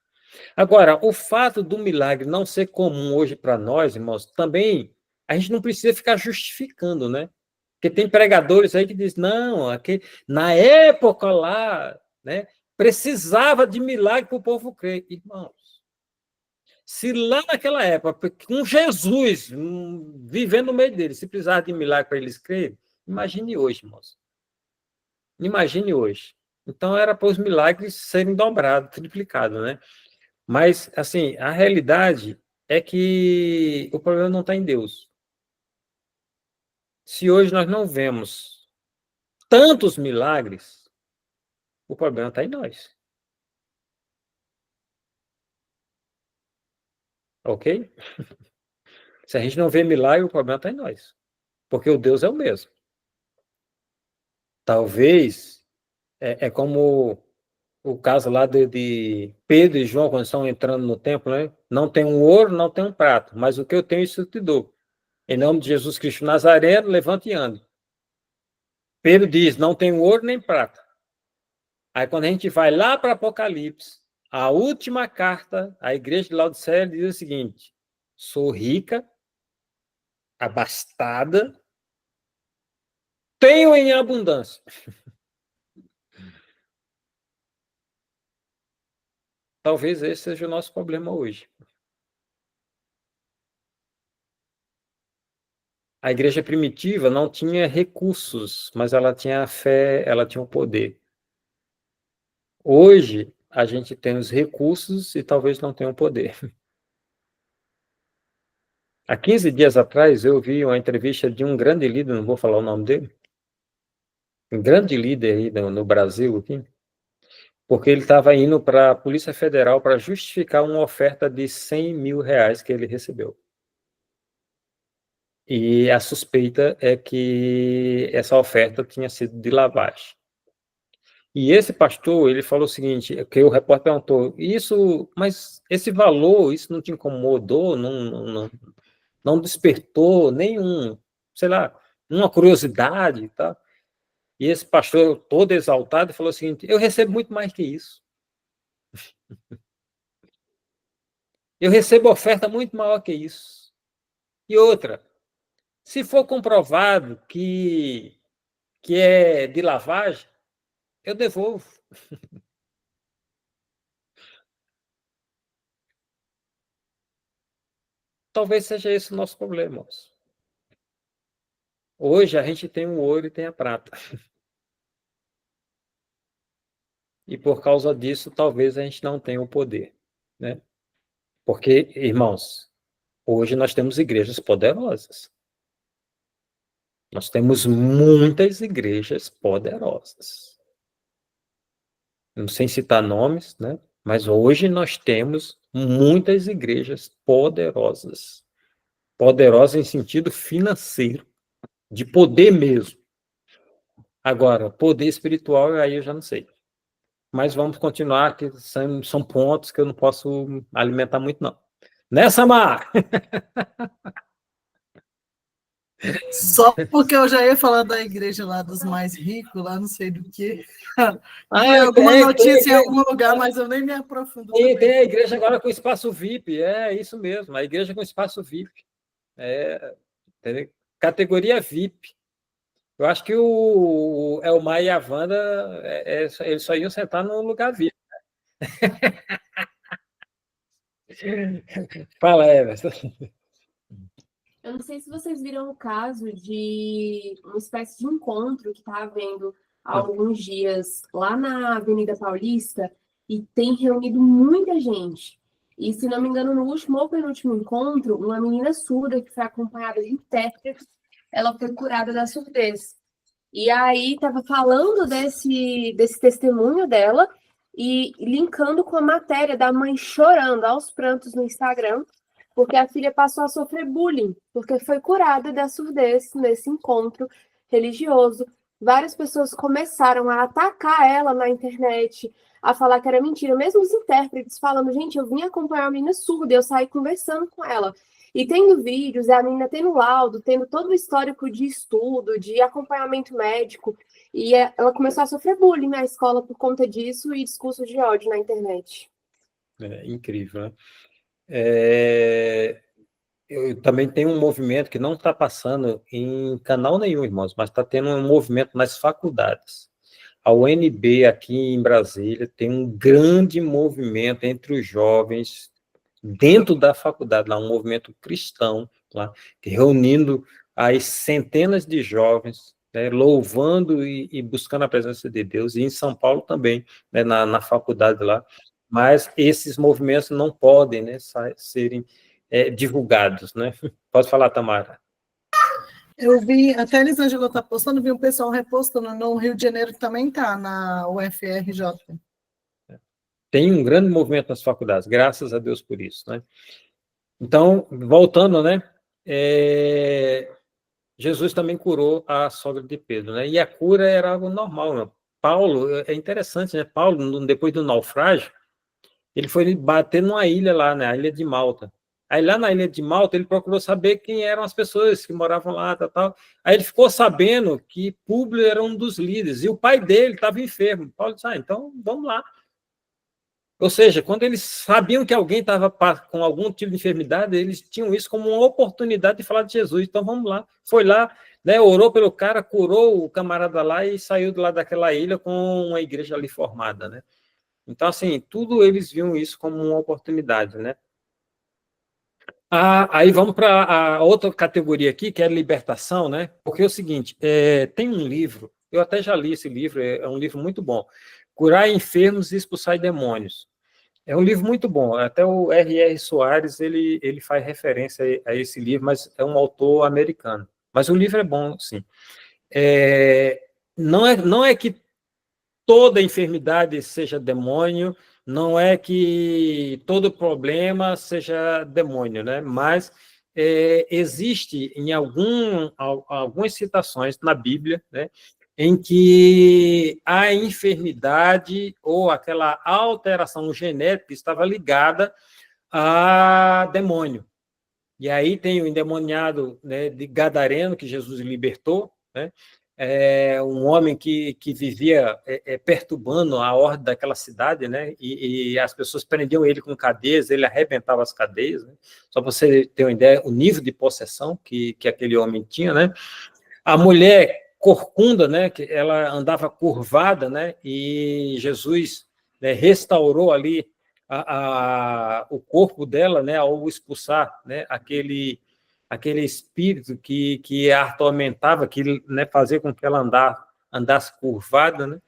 Agora, o fato do milagre não ser comum hoje para nós, irmãos, também a gente não precisa ficar justificando, né? Porque tem pregadores aí que dizem, não, aqui, na época lá, né, precisava de milagre para o povo crer. Irmãos, se lá naquela época, com Jesus vivendo no meio deles, se precisava de milagre para eles crerem, imagine hoje, irmãos. Imagine hoje. Então, era para os milagres serem dobrados, triplicados, né? Mas, assim, a realidade é que o problema não está em Deus. Se hoje nós não vemos tantos milagres, o problema está em nós. Ok? Se a gente não vê milagre, o problema está em nós. Porque o Deus é o mesmo. Talvez, é como o caso lá de Pedro e João, quando estão entrando no templo, né? Não tem um ouro, não tem um prato, mas o que eu tenho, isso eu te dou. Em nome de Jesus Cristo Nazareno, levante e ande. Pedro diz, não tem ouro nem prata. Aí quando a gente vai lá para Apocalipse, a última carta, a igreja de Laodiceia diz o seguinte, sou rica, abastada, tenho em abundância. Talvez esse seja o nosso problema hoje. A igreja primitiva não tinha recursos, mas ela tinha a fé, ela tinha o poder. Hoje, a gente tem os recursos e talvez não tenha o poder. Há 15 dias atrás, eu vi uma entrevista de um grande líder, não vou falar o nome dele, um grande líder aí no Brasil, aqui, porque ele estava indo para a Polícia Federal para justificar uma oferta de R$ 100.000 que ele recebeu. E a suspeita é que essa oferta tinha sido de lavagem. E esse pastor, ele falou o seguinte, que o repórter perguntou, mas esse valor, isso não te incomodou, não despertou nenhum, sei lá, uma curiosidade, tá? E esse pastor, todo exaltado, falou o seguinte, eu recebo muito mais que isso. Eu recebo oferta muito maior que isso. E outra, se for comprovado que é de lavagem, eu devolvo. Talvez seja esse o nosso problema. Hoje a gente tem o ouro e tem a prata. E por causa disso, talvez a gente não tenha o poder, né? Porque, irmãos, hoje nós temos igrejas poderosas. Nós temos muitas igrejas poderosas. Não sem citar nomes, né? Mas hoje nós temos muitas igrejas poderosas. Poderosas em sentido financeiro, de poder mesmo. Agora, poder espiritual, aí eu já não sei. Mas vamos continuar, que são pontos que eu não posso alimentar muito, não. Nessa, Mar! Só porque eu já ia falar da igreja lá dos mais ricos, lá não sei do que. Vi alguma notícia em algum lugar, mas eu nem me aprofundo. Tem a igreja agora com espaço VIP, é isso mesmo, a igreja com espaço VIP. Categoria VIP. Eu acho que o Elmar e a Wanda, eles só iam sentar no lugar VIP. Fala, Everson. Eu não sei se vocês viram o caso de uma espécie de encontro que está havendo há alguns dias lá na Avenida Paulista e tem reunido muita gente. E, se não me engano, no último ou penúltimo encontro, uma menina surda que foi acompanhada de intérprete, ela foi curada da surdez. E aí estava falando desse testemunho dela e linkando com a matéria da mãe chorando aos prantos no Instagram, porque a filha passou a sofrer bullying, porque foi curada da surdez nesse encontro religioso. Várias pessoas começaram a atacar ela na internet, a falar que era mentira. Mesmo os intérpretes falando, gente, eu vim acompanhar a menina surda, eu saí conversando com ela. E tendo vídeos, a menina tendo laudo, tendo todo o histórico de estudo, de acompanhamento médico. E ela começou a sofrer bullying na escola por conta disso e discurso de ódio na internet. É incrível, né? Eu também tenho um movimento que não está passando em canal nenhum, irmãos, mas está tendo um movimento nas faculdades. A UNB aqui em Brasília tem um grande movimento entre os jovens dentro da faculdade, lá, um movimento cristão, lá, reunindo as centenas de jovens, né, louvando e buscando a presença de Deus, e em São Paulo também, né, na faculdade lá, mas esses movimentos não podem, né, serem divulgados, né? Pode falar, Tamara. Eu vi, até a Elisângela está postando, vi um pessoal repostando no Rio de Janeiro, que também está na UFRJ. Tem um grande movimento nas faculdades, graças a Deus por isso, né? Então, voltando, né? Jesus também curou a sogra de Pedro, né? E a cura era algo normal, né? Paulo, é interessante, né? Paulo, depois do naufrágio, ele foi bater numa ilha lá, né? A ilha de Malta. Aí lá na ilha de Malta, ele procurou saber quem eram as pessoas que moravam lá, tal. Aí ele ficou sabendo que Públio era um dos líderes, e o pai dele estava enfermo. Paulo disse, então vamos lá. Ou seja, quando eles sabiam que alguém estava com algum tipo de enfermidade, eles tinham isso como uma oportunidade de falar de Jesus. Então vamos lá. Foi lá, né, orou pelo cara, curou o camarada lá e saiu de lá daquela ilha com uma igreja ali formada, né? Então, assim, tudo eles viam isso como uma oportunidade, né? Aí vamos para a outra categoria aqui, que é a libertação, né? Porque é o seguinte, tem um livro, eu até já li esse livro, é um livro muito bom, Curar Enfermos e Expulsar Demônios. É um livro muito bom, até o R.R. Soares, ele faz referência a esse livro, mas é um autor americano. Mas o livro é bom, sim. Não é que toda enfermidade seja demônio, não é que todo problema seja demônio, né? Mas existe em algumas citações na Bíblia, né, em que a enfermidade ou aquela alteração genética estava ligada a demônio. E aí tem o endemoniado, né, de Gadareno, que Jesus libertou, né? Um homem que vivia perturbando a ordem daquela cidade, né? E as pessoas prendiam ele com cadeias, ele arrebentava as cadeias, né? Só para você ter uma ideia, o nível de possessão que aquele homem tinha, né? A mulher corcunda, né? Que ela andava curvada, né? E Jesus, né, restaurou ali o corpo dela, né? Ao expulsar, né, aquele espírito que a atormentava, que, né, fazia com que ela andasse curvada, né?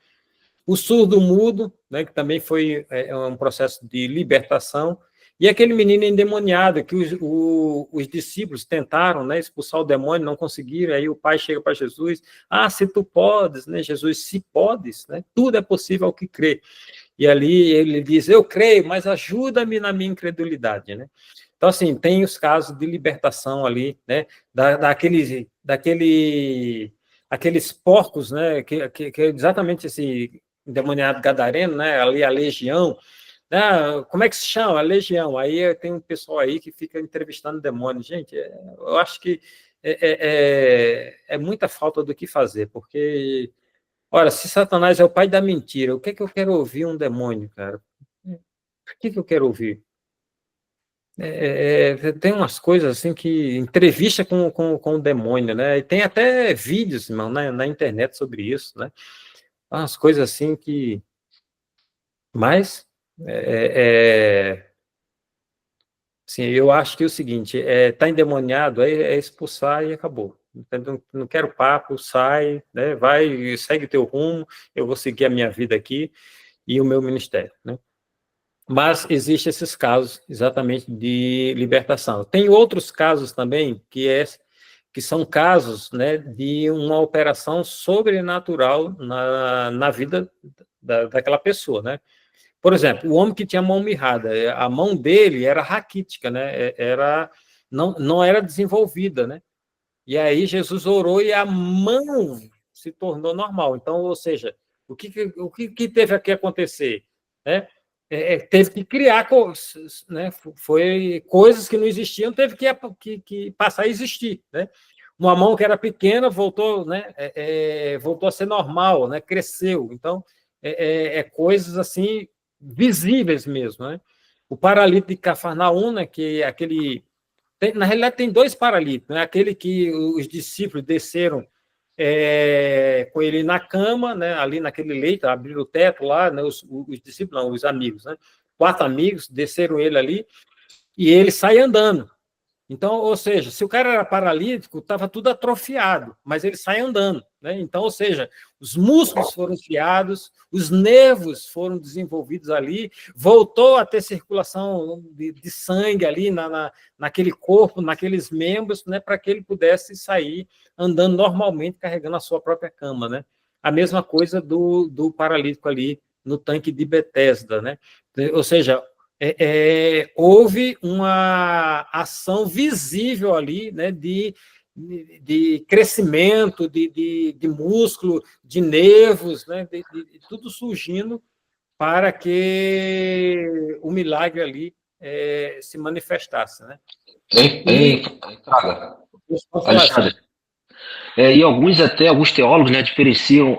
O surdo-mudo, né, que também foi um processo de libertação, e aquele menino endemoniado, que os discípulos tentaram, né, expulsar o demônio, não conseguiram, aí o pai chega para Jesus, se tu podes, né, Jesus, se podes, né, tudo é possível ao que crê. E ali ele diz, eu creio, mas ajuda-me na minha incredulidade, né? Então, assim, tem os casos de libertação ali, né, aqueles porcos, né, que é exatamente esse endemoniado gadareno, né, ali a legião, né, como é que se chama? A legião. Aí tem um pessoal aí que fica entrevistando demônio. Gente, eu acho que é muita falta do que fazer, porque, ora, se Satanás é o pai da mentira, o que é que eu quero ouvir um demônio, cara? O que eu quero ouvir? Tem umas coisas assim que entrevista com o demônio, né? E tem até vídeos, irmão, na internet sobre isso, né? Umas coisas assim que. Mas assim, eu acho que é o seguinte: tá endemoniado, é expulsar e acabou. Não quero papo, sai, né? Vai, segue teu rumo, eu vou seguir a minha vida aqui e o meu ministério, né? Mas existem esses casos exatamente de libertação. Tem outros casos também que são casos, né, de uma operação sobrenatural na vida daquela pessoa, né? Por exemplo, o homem que tinha a mão mirrada, a mão dele era raquítica, né? Não era desenvolvida, né? E aí Jesus orou e a mão se tornou normal. Então, ou seja, o que teve que acontecer? Né? Teve que criar coisas, né? Foi coisas que não existiam, teve que passar a existir. Né? Uma mão que era pequena voltou, né? Voltou a ser normal, né? Cresceu. Então, coisas assim visíveis mesmo. Né? O paralítico de Cafarnaum, né? Que é aquele. Na realidade, tem dois paralíticos. Né? Aquele que os discípulos desceram com ele na cama, né, ali naquele leito, abriram o teto lá, né, os discípulos, não, os amigos, né, 4 amigos desceram ele ali e ele sai andando. Então, ou seja, se o cara era paralítico, estava tudo atrofiado, mas ele sai andando. Né? Então, ou seja, os músculos foram criados, os nervos foram desenvolvidos ali, voltou a ter circulação de sangue ali naquele corpo, naqueles membros, né, para que ele pudesse sair andando normalmente, carregando a sua própria cama. Né? A mesma coisa do paralítico ali no tanque de Betesda. Né? Ou seja, houve uma ação visível ali, né, de crescimento, de músculo, de nervos, né, de tudo surgindo para que o milagre ali se manifestasse. Né? Fraga, Alexandre. E alguns teólogos, né, diferenciam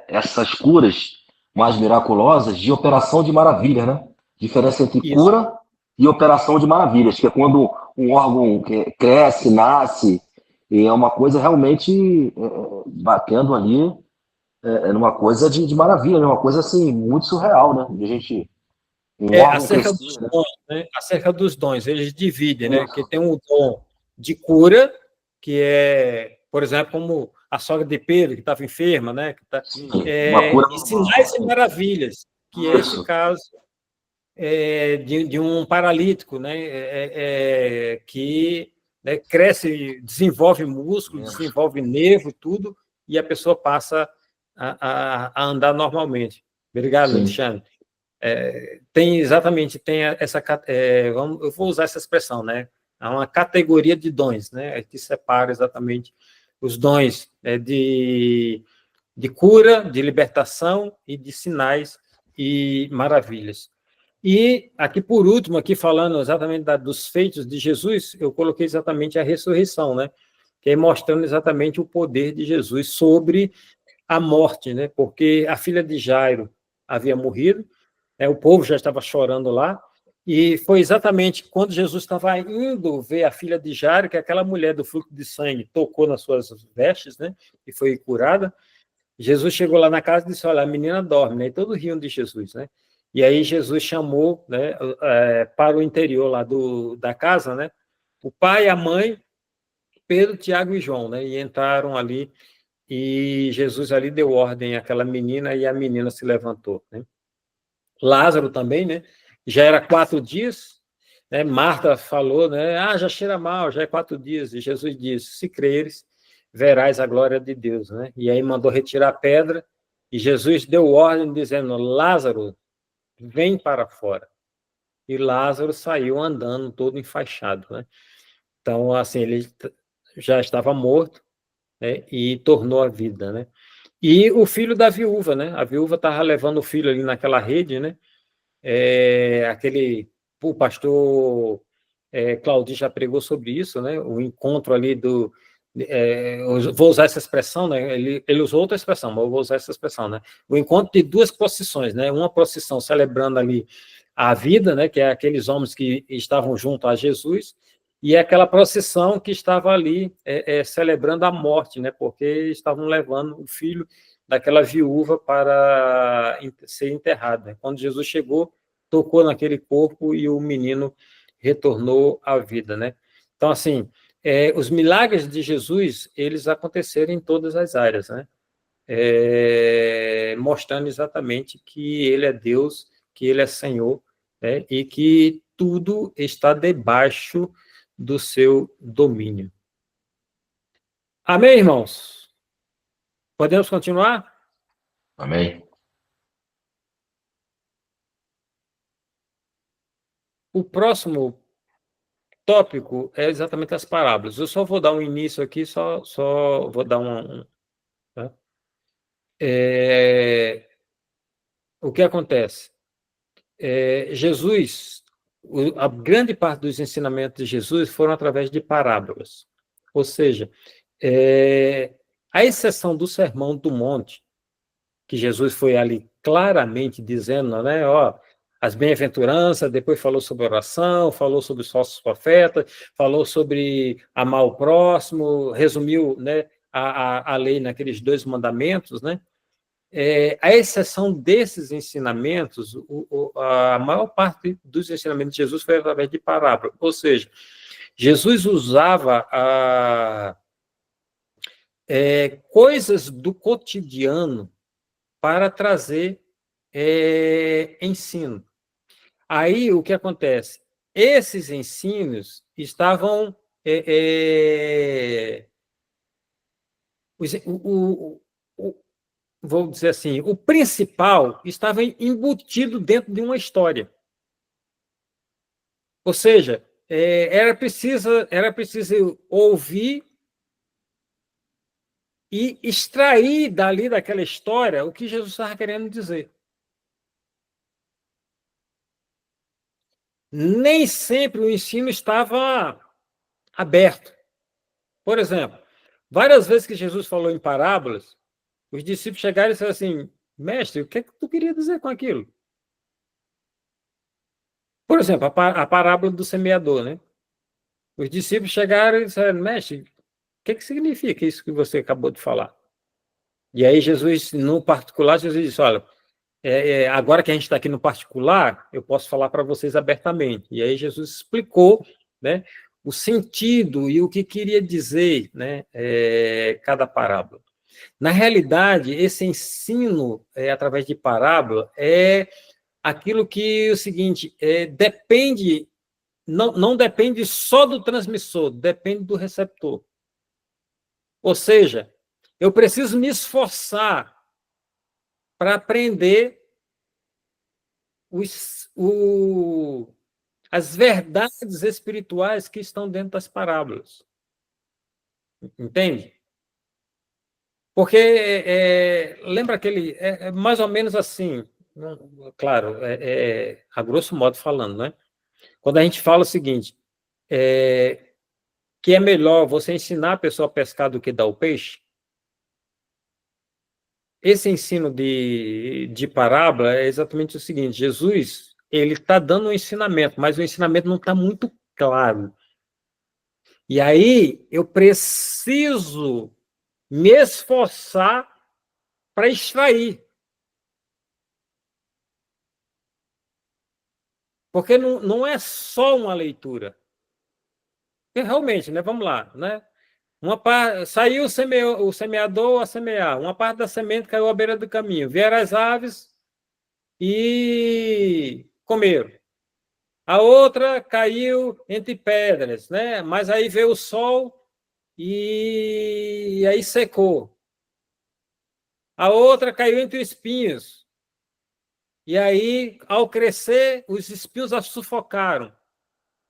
essas curas mais miraculosas de operação de maravilha, né? Diferença entre cura e operação de maravilhas, que é quando um órgão cresce, nasce, e é uma coisa realmente batendo ali numa coisa de maravilha, né? Uma coisa assim, muito surreal, né? De a gente. Acerca dos dons, né? Acerca dos dons, eles dividem, né? Que tem um dom de cura, que é, por exemplo, como a sogra de Pedro, que estava enferma, né? E sinais e maravilhas, que é esse caso de um paralítico, né? Que cresce, desenvolve músculo, desenvolve nervo, tudo, e a pessoa passa a andar normalmente. Obrigado, Alexandre. Tem essa, eu vou usar essa expressão, né? Há uma categoria de dons, né? Que separa exatamente os dons de cura, de libertação e de sinais e maravilhas. E aqui, por último, aqui falando exatamente dos feitos de Jesus, eu coloquei exatamente a ressurreição, né? Que é mostrando exatamente o poder de Jesus sobre a morte, né? Porque a filha de Jairo havia morrido, o povo já estava chorando lá, e foi exatamente quando Jesus estava indo ver a filha de Jairo, que aquela mulher do fluxo de sangue tocou nas suas vestes, né? E foi curada. Jesus chegou lá na casa e disse: olha, a menina dorme, né? E todos riam de Jesus, né? E aí Jesus chamou, né, para o interior lá da casa, né? O pai, a mãe, Pedro, Tiago e João, né? E entraram ali, e Jesus ali deu ordem àquela menina, e a menina se levantou, né? Lázaro também, né? Já era 4 dias, né? Marta falou, né? Já cheira mal, já é 4 dias. E Jesus disse: se creres, verás a glória de Deus, né? E aí mandou retirar a pedra, e Jesus deu ordem dizendo: Lázaro, vem para fora. E Lázaro saiu andando todo enfaixado, né? Então, assim, ele já estava morto, né? E tornou a vida, né? E o filho da viúva, né? A viúva estava levando o filho ali naquela rede, né? O pastor Claudio já pregou sobre isso, né? O encontro ali eu vou usar essa expressão, né? Ele usou outra expressão, mas eu vou usar essa expressão, né? O encontro de 2 procissões, né? Uma procissão celebrando ali a vida, né? Que é aqueles homens que estavam junto a Jesus, e aquela procissão que estava ali celebrando a morte, né? Porque estavam levando o filho daquela viúva para ser enterrado. Né? Quando Jesus chegou, tocou naquele corpo e o menino retornou à vida, né? Então, assim, os milagres de Jesus, eles aconteceram em todas as áreas, né? Mostrando exatamente que ele é Deus, que ele é Senhor, né? E que tudo está debaixo do seu domínio. Amém, irmãos? Podemos continuar? Amém. O próximo tópico é exatamente as parábolas. Eu só vou dar um início aqui, só vou dar tá? O que acontece? Jesus, a grande parte dos ensinamentos de Jesus foram através de parábolas. Ou seja, a exceção do Sermão do Monte, que Jesus foi ali claramente dizendo, né, ó, as bem-aventuranças, depois falou sobre oração, falou sobre os falsos profetas, falou sobre amar o próximo, resumiu, né, a lei naqueles 2 mandamentos, né? A exceção desses ensinamentos, a maior parte dos ensinamentos de Jesus foi através de parábola, ou seja, Jesus usava coisas do cotidiano para trazer ensino. Aí, o que acontece? Esses ensinos estavam... vou dizer assim, o principal estava embutido dentro de uma história. Ou seja, era preciso ouvir e extrair dali daquela história o que Jesus estava querendo dizer. Nem sempre o ensino estava aberto. Por exemplo, várias vezes que Jesus falou em parábolas, os discípulos chegaram e disseram assim, mestre, o que é que tu queria dizer com aquilo? Por exemplo, a parábola do semeador, né? Os discípulos chegaram e disseram, mestre, o que significa isso que você acabou de falar? E aí Jesus, no particular, Jesus disse, olha, agora que a gente está aqui no particular, eu posso falar para vocês abertamente. E aí Jesus explicou, né, o sentido e o que queria dizer, né, cada parábola. Na realidade, esse ensino através de parábola é aquilo que é o seguinte, depende, não depende só do transmissor, depende do receptor. Ou seja, eu preciso me esforçar para aprender as verdades espirituais que estão dentro das parábolas. Entende? Porque, lembra aquele... mais ou menos assim, claro, a grosso modo falando, né? Quando a gente fala o seguinte, que é melhor você ensinar a pessoa a pescar do que dar o peixe, esse ensino de parábola é exatamente o seguinte, Jesus, ele está dando um ensinamento, mas o ensinamento não está muito claro. E aí, eu preciso me esforçar para extrair. Porque não é só uma leitura. Porque realmente, né, vamos lá, né? Saiu o semeador a semear, uma parte da semente caiu à beira do caminho, vieram as aves e comeram. A outra caiu entre pedras, né? Mas aí veio o sol e aí secou. A outra caiu entre espinhos. E aí, ao crescer, os espinhos a sufocaram.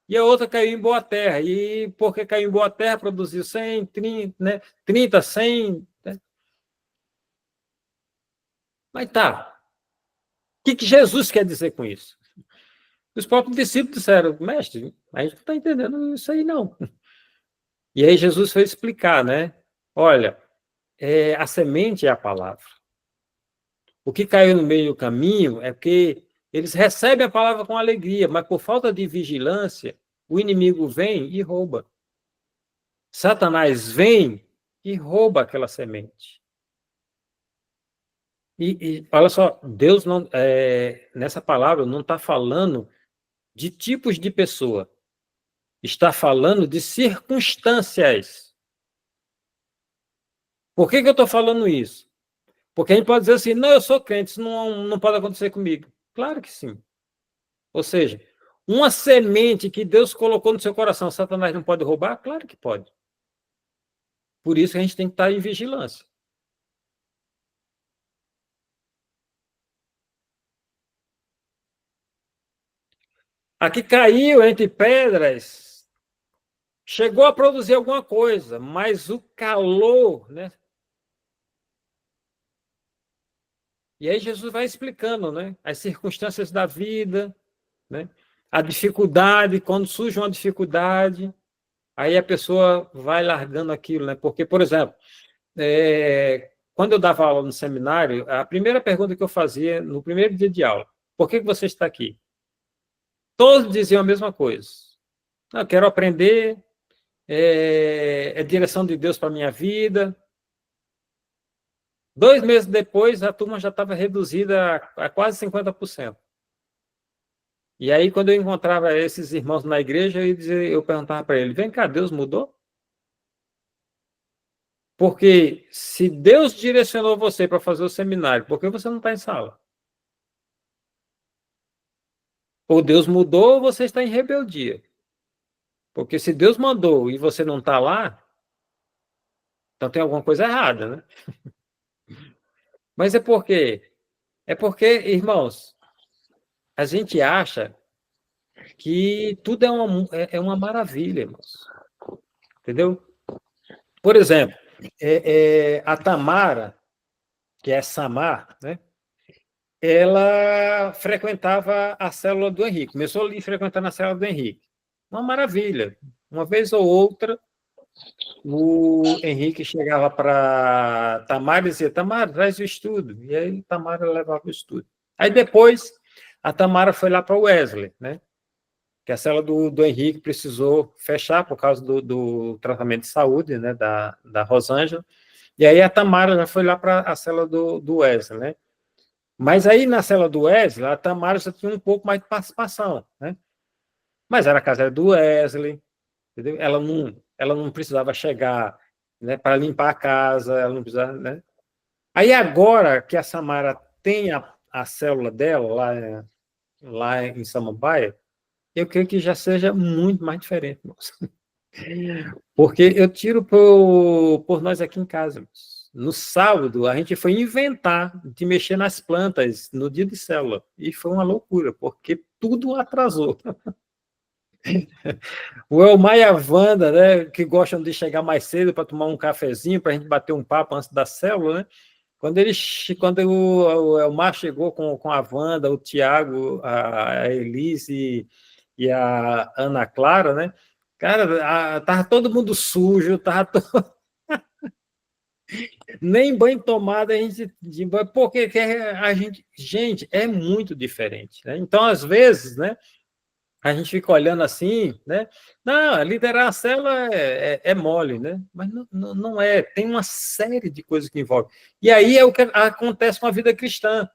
E a outra caiu em boa terra. E porque caiu em boa terra, produziu 100, 30, né? 30, 100. Né? Mas tá. O que Jesus quer dizer com isso? Os próprios discípulos disseram, mestre, a gente não está entendendo isso aí, não. E aí Jesus foi explicar, né? Olha, a semente é a palavra. O que caiu no meio do caminho é porque eles recebem a palavra com alegria, mas por falta de vigilância, o inimigo vem e rouba. Satanás vem e rouba aquela semente. E olha só, Deus não, nessa palavra não está falando de tipos de pessoa, está falando de circunstâncias. Por que eu estou falando isso? Porque a gente pode dizer assim, não, eu sou crente, isso não pode acontecer comigo. Claro que sim. Ou seja, uma semente que Deus colocou no seu coração, Satanás não pode roubar? Claro que pode. Por isso que a gente tem que estar em vigilância. A que caiu entre pedras chegou a produzir alguma coisa, mas o calor, né? E aí Jesus vai explicando, né? As circunstâncias da vida, né? A dificuldade, quando surge uma dificuldade, aí a pessoa vai largando aquilo, né? Porque, por exemplo, quando eu dava aula no seminário, a primeira pergunta que eu fazia no primeiro dia de aula, por que você está aqui? Todos diziam a mesma coisa. Eu quero aprender, é direção de Deus para a minha vida. 2 meses depois, a turma já estava reduzida a quase 50%. E aí, quando eu encontrava esses irmãos na igreja, eu perguntava para ele, vem cá, Deus mudou? Porque se Deus direcionou você para fazer o seminário, por que você não está em sala? Ou Deus mudou ou você está em rebeldia. Porque se Deus mandou e você não está lá, então tem alguma coisa errada, né? Mas é por quê? É porque, irmãos, a gente acha que tudo é uma maravilha, irmãos. Entendeu? Por exemplo, a Tamara, que é Samar, né? Ela frequentava a célula do Henrique, começou ali frequentando a célula do Henrique. Uma maravilha. Uma vez ou outra, o Henrique chegava para Tamara e dizia, Tamara, traz o estudo. E aí Tamara levava o estudo. Aí depois, a Tamara foi lá para o Wesley, né? Que a célula do Henrique precisou fechar por causa do tratamento de saúde, né? Da Rosângela. E aí a Tamara já foi lá para a célula do Wesley, né? Mas aí na célula do Wesley, a Tamara já tinha um pouco mais de participação, né? Mas era a casa do Wesley, entendeu? Ela não precisava chegar, né, para limpar a casa, ela não precisava, né? Aí agora que a Samara tem a célula dela lá em Samambaia, eu creio que já seja muito mais diferente, moço. Porque eu tiro por nós aqui em casa, moço. No sábado, a gente foi inventar de mexer nas plantas no dia de célula. E foi uma loucura, porque tudo atrasou. O Elmar e a Wanda, né, que gostam de chegar mais cedo para tomar um cafezinho, para a gente bater um papo antes da célula, né? Quando o Elmar chegou com a Wanda, o Tiago, a Elise e a Ana Clara, né? Cara, tava todo mundo sujo, nem banho tomado a gente porque a gente é muito diferente, né? Então às vezes, né, a gente fica olhando assim, né? Não, liderar a célula é mole, né? Mas não é, tem uma série de coisas que envolve. E aí é o que acontece com a vida cristã.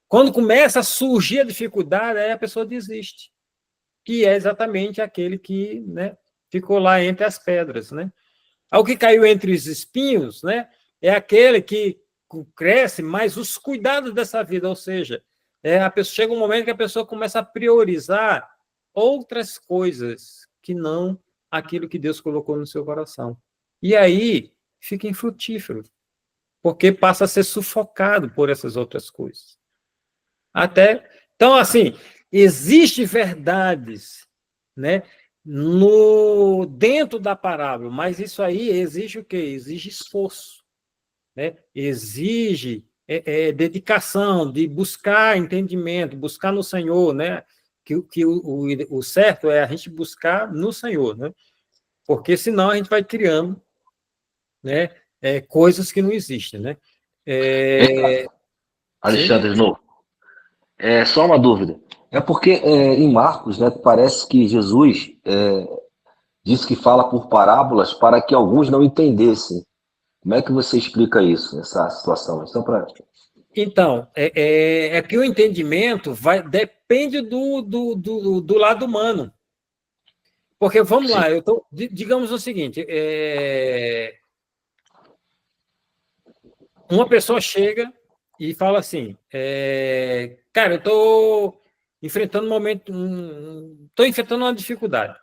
Quando começa a surgir a dificuldade, aí a pessoa desiste, que é exatamente aquele que, né, ficou lá entre as pedras, né? Ao que caiu entre os espinhos, né, é aquele que cresce, mas os cuidados dessa vida, ou seja, chega um momento que a pessoa começa a priorizar outras coisas que não aquilo que Deus colocou no seu coração. E aí fica infrutífero, porque passa a ser sufocado por essas outras coisas. Então, assim, existem verdades, né, dentro da parábola, mas isso aí exige o quê? Exige esforço, né? Exige dedicação, de buscar entendimento, buscar no Senhor, né? Que o certo é a gente buscar no Senhor, né? Porque senão a gente vai criando, né, coisas que não existem, né? Alexandre, de novo. Só uma dúvida. É porque em Marcos, né, parece que Jesus disse que fala por parábolas para que alguns não entendessem. Como é que você explica isso, essa situação? Então, que o entendimento depende do lado humano. Porque, vamos lá, digamos o seguinte, uma pessoa chega e fala assim, cara, eu estou enfrentando estou enfrentando uma dificuldade.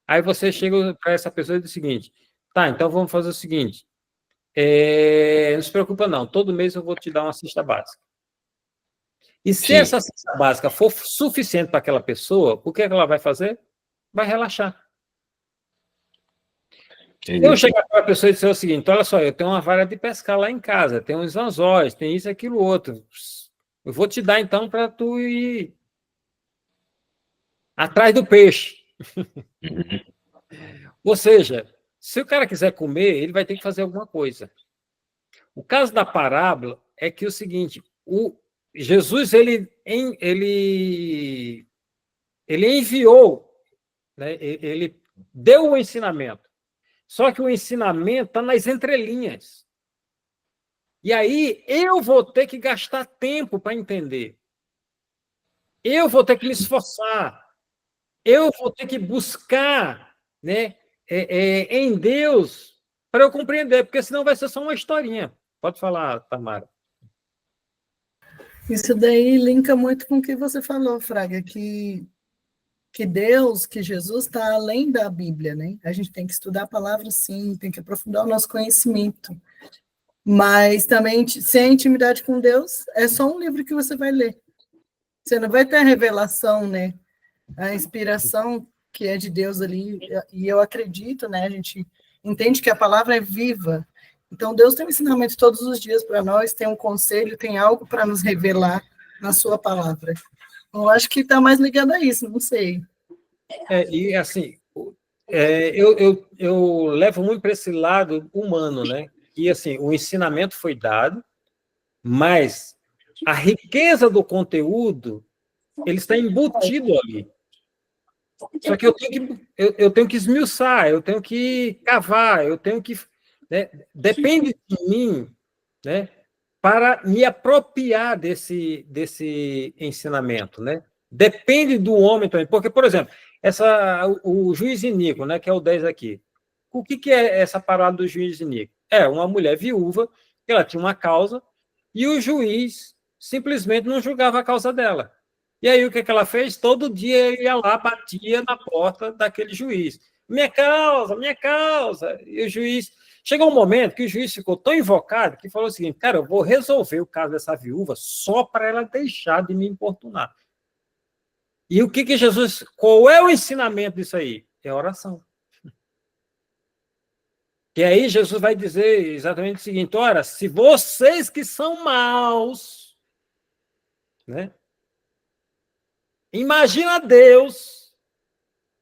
Aí você chega para essa pessoa e diz o seguinte, tá, então vamos fazer o seguinte, não se preocupa não, todo mês eu vou te dar uma cesta básica. E se essa cesta básica for suficiente para aquela pessoa, o que é que ela vai fazer? Vai relaxar. Eu chegar para a pessoa e dizer o seguinte: olha só, eu tenho uma vara de pescar lá em casa, tem uns anzóis, tem isso, aquilo, outro. Eu vou te dar então para tu ir atrás do peixe. Ou seja, se o cara quiser comer, ele vai ter que fazer alguma coisa. O caso da parábola é que é o seguinte: Jesus ele enviou, né, ele deu o ensinamento. Só que o ensinamento está nas entrelinhas. E aí eu vou ter que gastar tempo para entender. Eu vou ter que me esforçar. Eu vou ter que buscar, né, em Deus para eu compreender, porque senão vai ser só uma historinha. Pode falar, Tamara. Isso daí linka muito com o que você falou, Fraga, que Deus, que Jesus está além da Bíblia, né? A gente tem que estudar a palavra, sim, tem que aprofundar o nosso conhecimento. Mas também, sem a intimidade com Deus, é só um livro que você vai ler. Você não vai ter a revelação, né? A inspiração que é de Deus ali, e eu acredito, né? A gente entende que a palavra é viva. Então, Deus tem um ensinamento todos os dias para nós, tem um conselho, tem algo para nos revelar na sua palavra. Eu acho que está mais ligado a isso, não sei. E assim, eu levo muito para esse lado humano, né? E assim, o ensinamento foi dado, mas a riqueza do conteúdo ele está embutido ali. Só que eu tenho que esmiuçar, eu tenho que cavar, eu tenho que, né? Depende de mim, né? Para me apropriar desse ensinamento, né? Depende do homem também, porque, por exemplo, o juiz iníquo, né, que é o 10 aqui, o que é essa parada do juiz iníquo? É uma mulher viúva, que ela tinha uma causa, e o juiz simplesmente não julgava a causa dela. E aí o que ela fez? Todo dia ele ia lá, batia na porta daquele juiz. Minha causa, minha causa. E o juiz... Chegou um momento que o juiz ficou tão invocado que falou o seguinte: cara, eu vou resolver o caso dessa viúva só para ela deixar de me importunar. E o que Jesus... Qual é o ensinamento disso aí? É a oração. E aí Jesus vai dizer exatamente o seguinte: ora, se vocês que são maus, né? Imagina Deus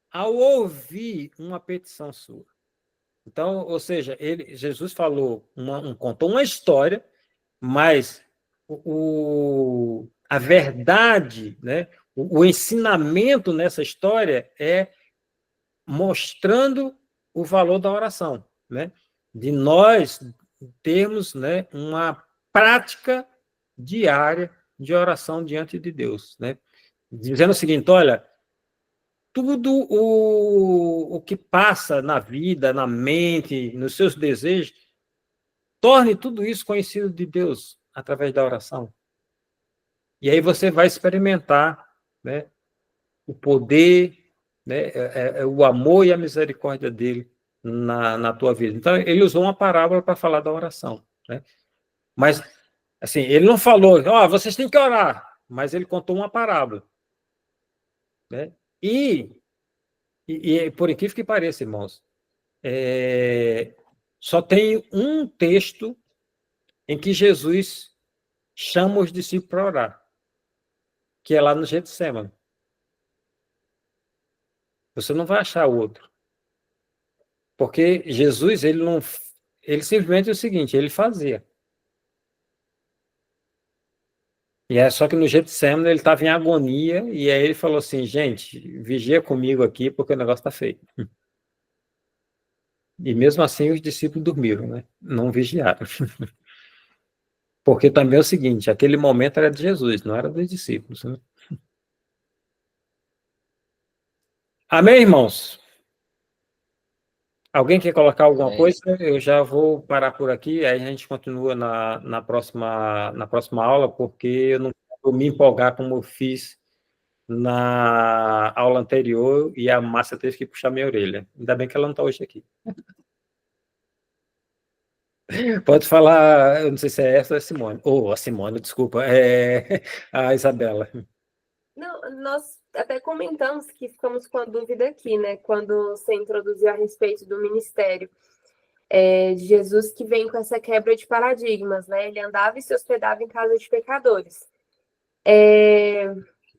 ao ouvir uma petição sua. Então, ou seja, Jesus falou, contou uma história, mas a verdade, né, o ensinamento nessa história é mostrando o valor da oração, né, de nós termos, né, uma prática diária de oração diante de Deus, né, dizendo o seguinte: olha, tudo o que passa na vida, na mente, nos seus desejos, torne tudo isso conhecido de Deus através da oração. E aí você vai experimentar, né, o poder, né, o amor e a misericórdia dele na tua vida. Então, ele usou uma parábola para falar da oração, né? Mas, assim, ele não falou, vocês têm que orar, mas ele contou uma parábola, né? E por incrível que pareça, irmãos, só tem um texto em que Jesus chama os discípulos para orar, que é lá no Getsemane. Você não vai achar outro. Porque Jesus, ele simplesmente é o seguinte, ele fazia. E é só que no Getsemane ele estava em agonia, e aí ele falou assim: gente, vigia comigo aqui, porque o negócio está feio. E mesmo assim os discípulos dormiram, né? Não vigiaram. Porque também é o seguinte, aquele momento era de Jesus, não era dos discípulos, né? Amém, irmãos? Alguém quer colocar alguma coisa? Eu já vou parar por aqui, aí a gente continua na próxima aula, porque eu não vou me empolgar como eu fiz na aula anterior e a Márcia teve que puxar minha orelha. Ainda bem que ela não está hoje aqui. Pode falar, eu não sei se é essa ou é a Simone. Ou a Simone, desculpa, é a Isabela. Não, nós até comentamos que ficamos com a dúvida aqui, né? Quando você introduziu a respeito do ministério. de Jesus, que vem com essa quebra de paradigmas, né? Ele andava e se hospedava em casa de pecadores.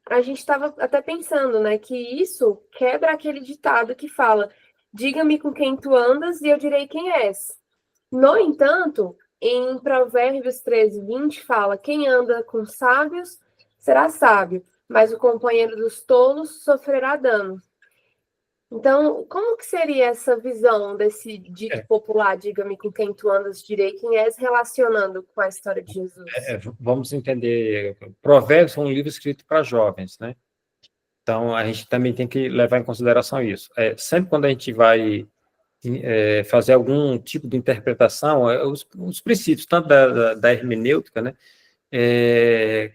A gente estava até pensando, né, que isso quebra aquele ditado que fala: diga-me com quem tu andas e eu direi quem és. No entanto, em Provérbios 13:20 fala: quem anda com sábios será sábio, mas o companheiro dos tolos sofrerá dano. Então, como que seria essa visão desse dito popular, diga-me com quem tu andas, direi quem és, relacionando com a história de Jesus? Vamos entender, Provérbios é um livro escrito para jovens, né? Então, a gente também tem que levar em consideração isso. Sempre quando a gente vai fazer algum tipo de interpretação, os princípios, tanto da hermenêutica, né,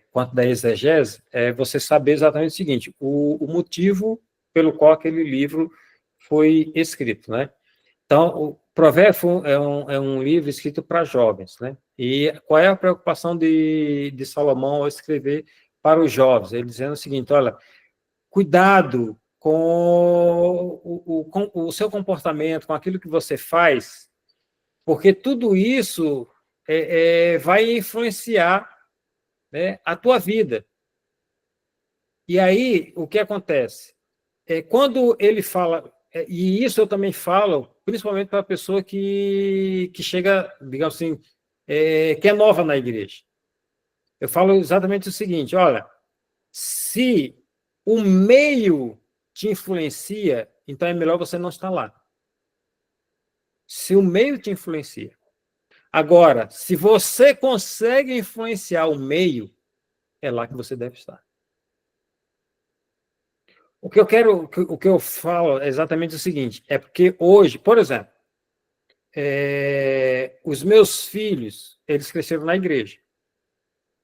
quanto da exegese, você saber exatamente o seguinte: o motivo pelo qual aquele livro foi escrito, né? Então, o Provérbio é um livro escrito para jovens, né? E qual é a preocupação de Salomão ao escrever para os jovens? Ele dizendo o seguinte: olha, cuidado com o seu comportamento, com aquilo que você faz, porque tudo isso vai influenciar, né, a tua vida. E aí, o que acontece? Quando ele fala, e isso eu também falo, principalmente para a pessoa que chega, digamos assim, que é nova na igreja. Eu falo exatamente o seguinte: olha, se o meio te influencia, então é melhor você não estar lá. Se o meio te influencia. Agora, se você consegue influenciar o meio, é lá que você deve estar. O que eu falo é exatamente o seguinte: é porque hoje, por exemplo, os meus filhos, eles cresceram na igreja.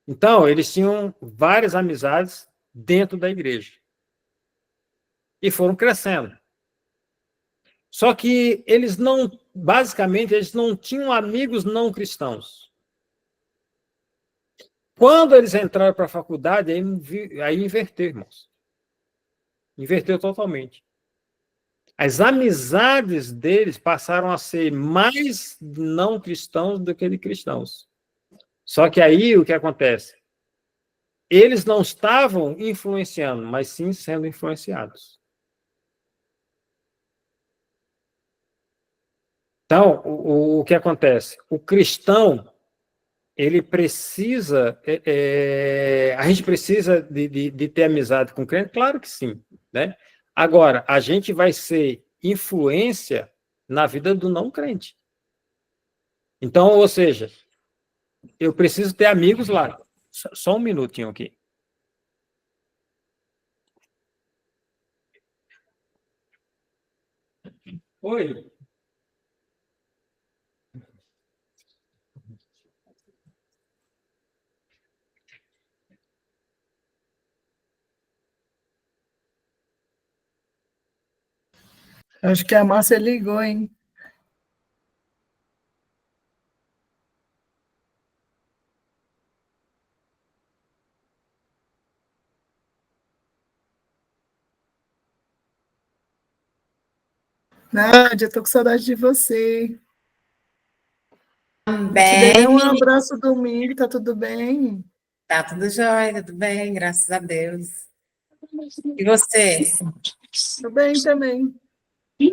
Então, eles tinham várias amizades dentro da igreja. E foram crescendo. Só que basicamente, eles não tinham amigos não cristãos. Quando eles entraram para a faculdade, aí inverteu, irmãos. Inverteu totalmente. As amizades deles passaram a ser mais não cristãos do que de cristãos. Só que aí o que acontece? Eles não estavam influenciando, mas sim sendo influenciados. Então, o que acontece? O cristão, ele precisa... a gente precisa de ter amizade com o crente? Claro que sim, né? Agora, a gente vai ser influência na vida do não crente. Então, ou seja, eu preciso ter amigos lá. Só um minutinho aqui. Oi. Acho que a Márcia ligou, hein? Nádia, estou com saudade de você. Bem, Te dei um abraço domingo, tá tudo bem? tá tudo jóia, tudo bem, graças a Deus. E você? Tudo bem também. E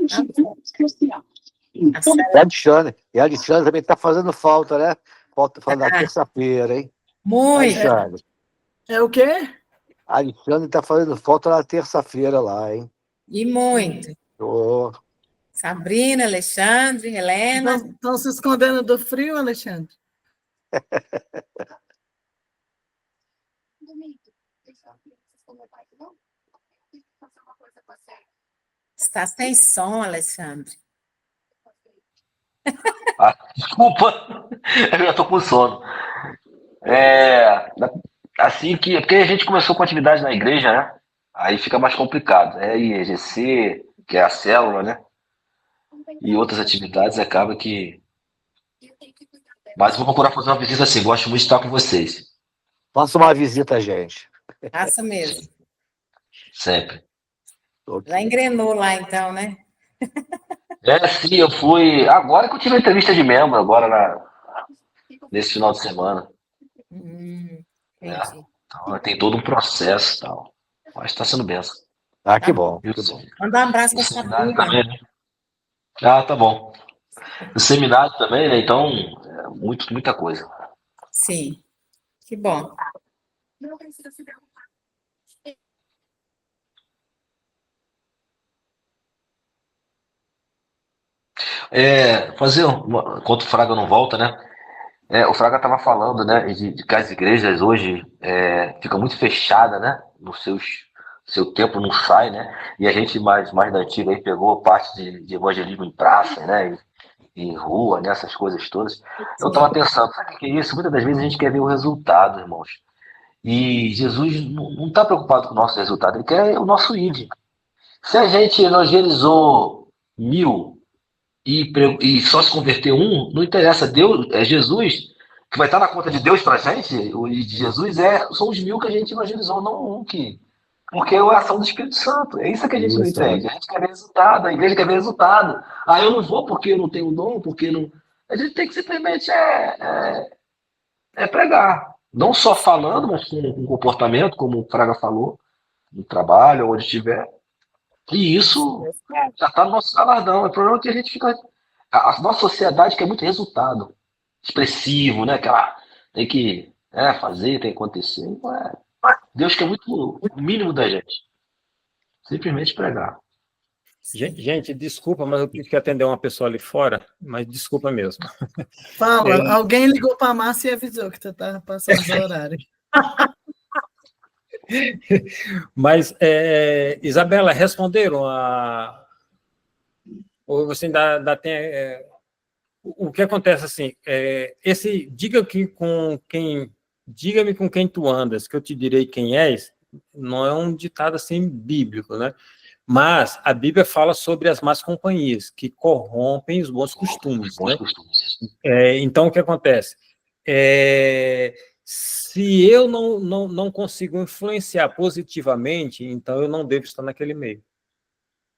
a Alexandre também está fazendo falta, né? Falta falando da terça-feira, hein? Muito. Alexandre. É o quê? A Alexandre está fazendo falta na terça-feira lá, hein? E muito. Oh. Sabrina, Alexandre, Helena. Estão se escondendo do frio, Alexandre? Está sem som, Alexandre. Desculpa, eu já estou com sono. Assim que. Porque a gente começou com atividade na igreja, né? Aí fica mais complicado. IEGC, que é a célula, né? E outras atividades acaba que. Mas vou procurar fazer uma visita assim, gosto muito de estar com vocês. Faça uma visita a gente. Faça mesmo. Sempre. Já engrenou lá, então, né? Sim, eu fui. Agora que eu tive a entrevista de membro, nesse final de semana. Entendi. Então, tem todo um processo e tal. Mas está sendo benção. Ah, que Tá. bom, E o, que bom. Manda um abraço o para sua seminário filha. também, né? Ah, tá bom. O seminário também, né? Então, muita coisa. Sim, que bom. Enquanto o Fraga não volta, né? O Fraga estava falando, né, de que as igrejas hoje ficam muito fechadas, né? Seu tempo não sai, né? E a gente mais da antiga aí pegou a parte de evangelismo em praça, né? Em rua, né? Essas coisas todas. Eu estava pensando, sabe o que é isso? Muitas das vezes a gente quer ver o resultado, irmãos. E Jesus não está preocupado com o nosso resultado, ele quer o nosso ID. Se a gente evangelizou 1000 e só se converter um, não interessa. Deus, é Jesus, que vai estar na conta de Deus pra gente, o de Jesus são os 1000 que a gente evangelizou, não um que. Porque é a ação do Espírito Santo. É isso que a gente não Isso, entende. A gente quer ver resultado, a igreja quer ver resultado. Ah, eu não vou porque eu não tenho dom, porque não. A gente tem que simplesmente pregar. Não só falando, mas com comportamento, como o Fraga falou, no trabalho, onde estiver. E isso já está no nosso galardão. O problema é que a gente fica. A nossa sociedade quer muito resultado expressivo, né? Tem que fazer, tem que acontecer. Não é. Deus quer muito o mínimo da gente. Simplesmente pregar. Gente, desculpa, mas eu tive que atender uma pessoa ali fora, mas desculpa mesmo. Fala, alguém ligou para a Márcia e avisou que tu estava passando do horário. Mas, Isabela, responderam ou você ainda tem... o que acontece assim, diga-me com quem tu andas, que eu te direi quem és, não é um ditado assim bíblico, né? Mas a Bíblia fala sobre as más companhias, que corrompem os bons costumes, né? Então, o que acontece? Se eu não consigo influenciar positivamente, então eu não devo estar naquele meio.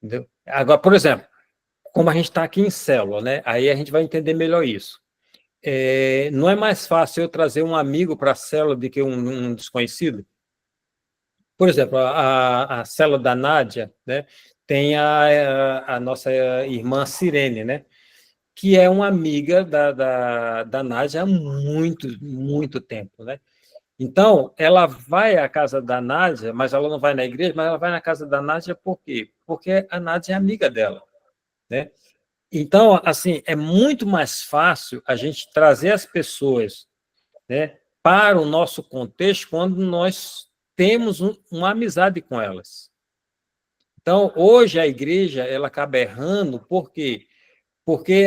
Entendeu? Agora, por exemplo, como a gente está aqui em célula, né? Aí a gente vai entender melhor isso. Não é mais fácil eu trazer um amigo para a célula do que um desconhecido? Por exemplo, a célula da Nádia, né? Tem a nossa irmã Sirene, né? Que é uma amiga da Nádia há muito tempo, né? Então, ela vai à casa da Nádia, mas ela não vai na igreja, mas ela vai na casa da Nádia por quê? Porque a Nádia é amiga dela, né? Então, assim, é muito mais fácil a gente trazer as pessoas, né, para o nosso contexto quando nós temos uma amizade com elas. Então, hoje a igreja ela acaba errando, por quê? Porque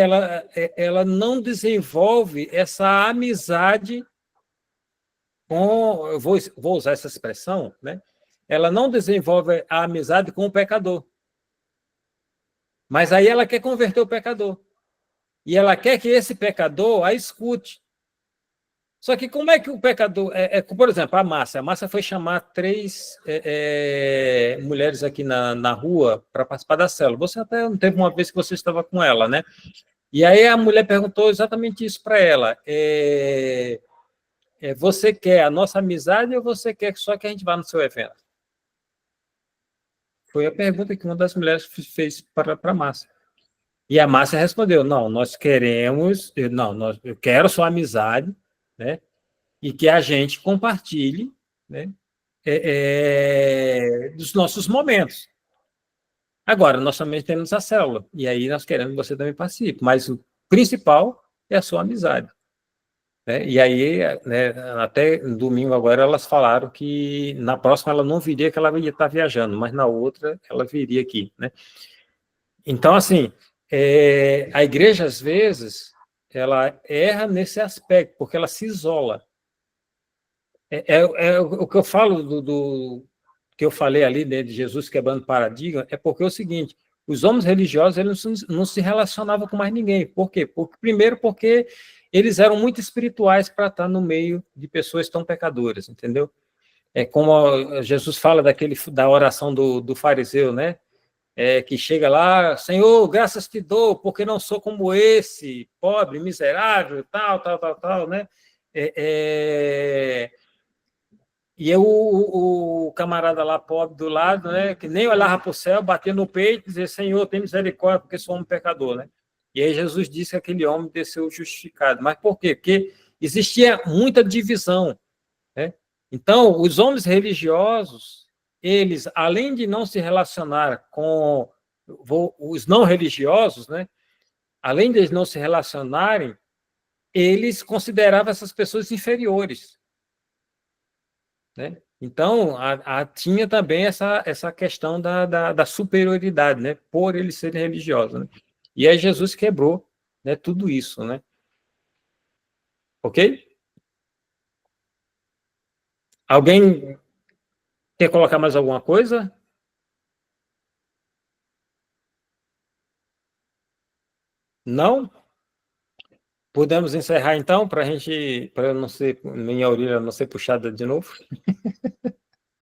ela não desenvolve essa amizade eu vou usar essa expressão, né? Ela não desenvolve a amizade com o pecador. Mas aí ela quer converter o pecador. E ela quer que esse pecador a escute. Só que como é que o pecador... por exemplo, a Márcia foi chamar 3 mulheres aqui na rua para participar da célula. Você até não teve uma vez que você estava com ela, né? E aí a mulher perguntou exatamente isso para ela. Você quer a nossa amizade ou você quer só que a gente vá no seu evento? Foi a pergunta que uma das mulheres fez para a Márcia. E a Márcia respondeu, não, nós queremos... eu quero sua amizade, né? E que a gente compartilhe, né, dos nossos momentos. Agora, nós também temos a célula, e aí nós queremos que você também participe, mas o principal é a sua amizade. Né? E aí, né, até domingo agora, elas falaram que na próxima ela não viria, que ela ia estar viajando, mas na outra ela viria aqui. Né? Então, assim, a igreja, às vezes, ela erra nesse aspecto, porque ela se isola. O que eu falo que eu falei ali, né, de Jesus quebrando paradigma, é porque é o seguinte, os homens religiosos eles não se relacionavam com mais ninguém. Por quê? Primeiro porque eles eram muito espirituais para estar no meio de pessoas tão pecadoras, entendeu? Como Jesus fala da oração do fariseu, né? que chega lá, Senhor, graças te dou, porque não sou como esse, pobre, miserável, tal, né? E eu, o camarada lá, pobre do lado, né, que nem olhava para o céu, batia no peito e dizia, Senhor, tem misericórdia, porque sou um pecador, né? E aí Jesus disse que aquele homem desceu justificado. Mas por quê? Porque existia muita divisão, né? Então, os homens religiosos, eles, além de não se relacionar com os não religiosos, né, além de eles não se relacionarem, eles consideravam essas pessoas inferiores, né? Então, tinha também essa questão da superioridade, né, por eles serem religiosos, né? E aí Jesus quebrou, né, tudo isso, né? Ok? Alguém quer colocar mais alguma coisa? Não? Podemos encerrar então, para eu não ser, minha orelha não ser puxada de novo?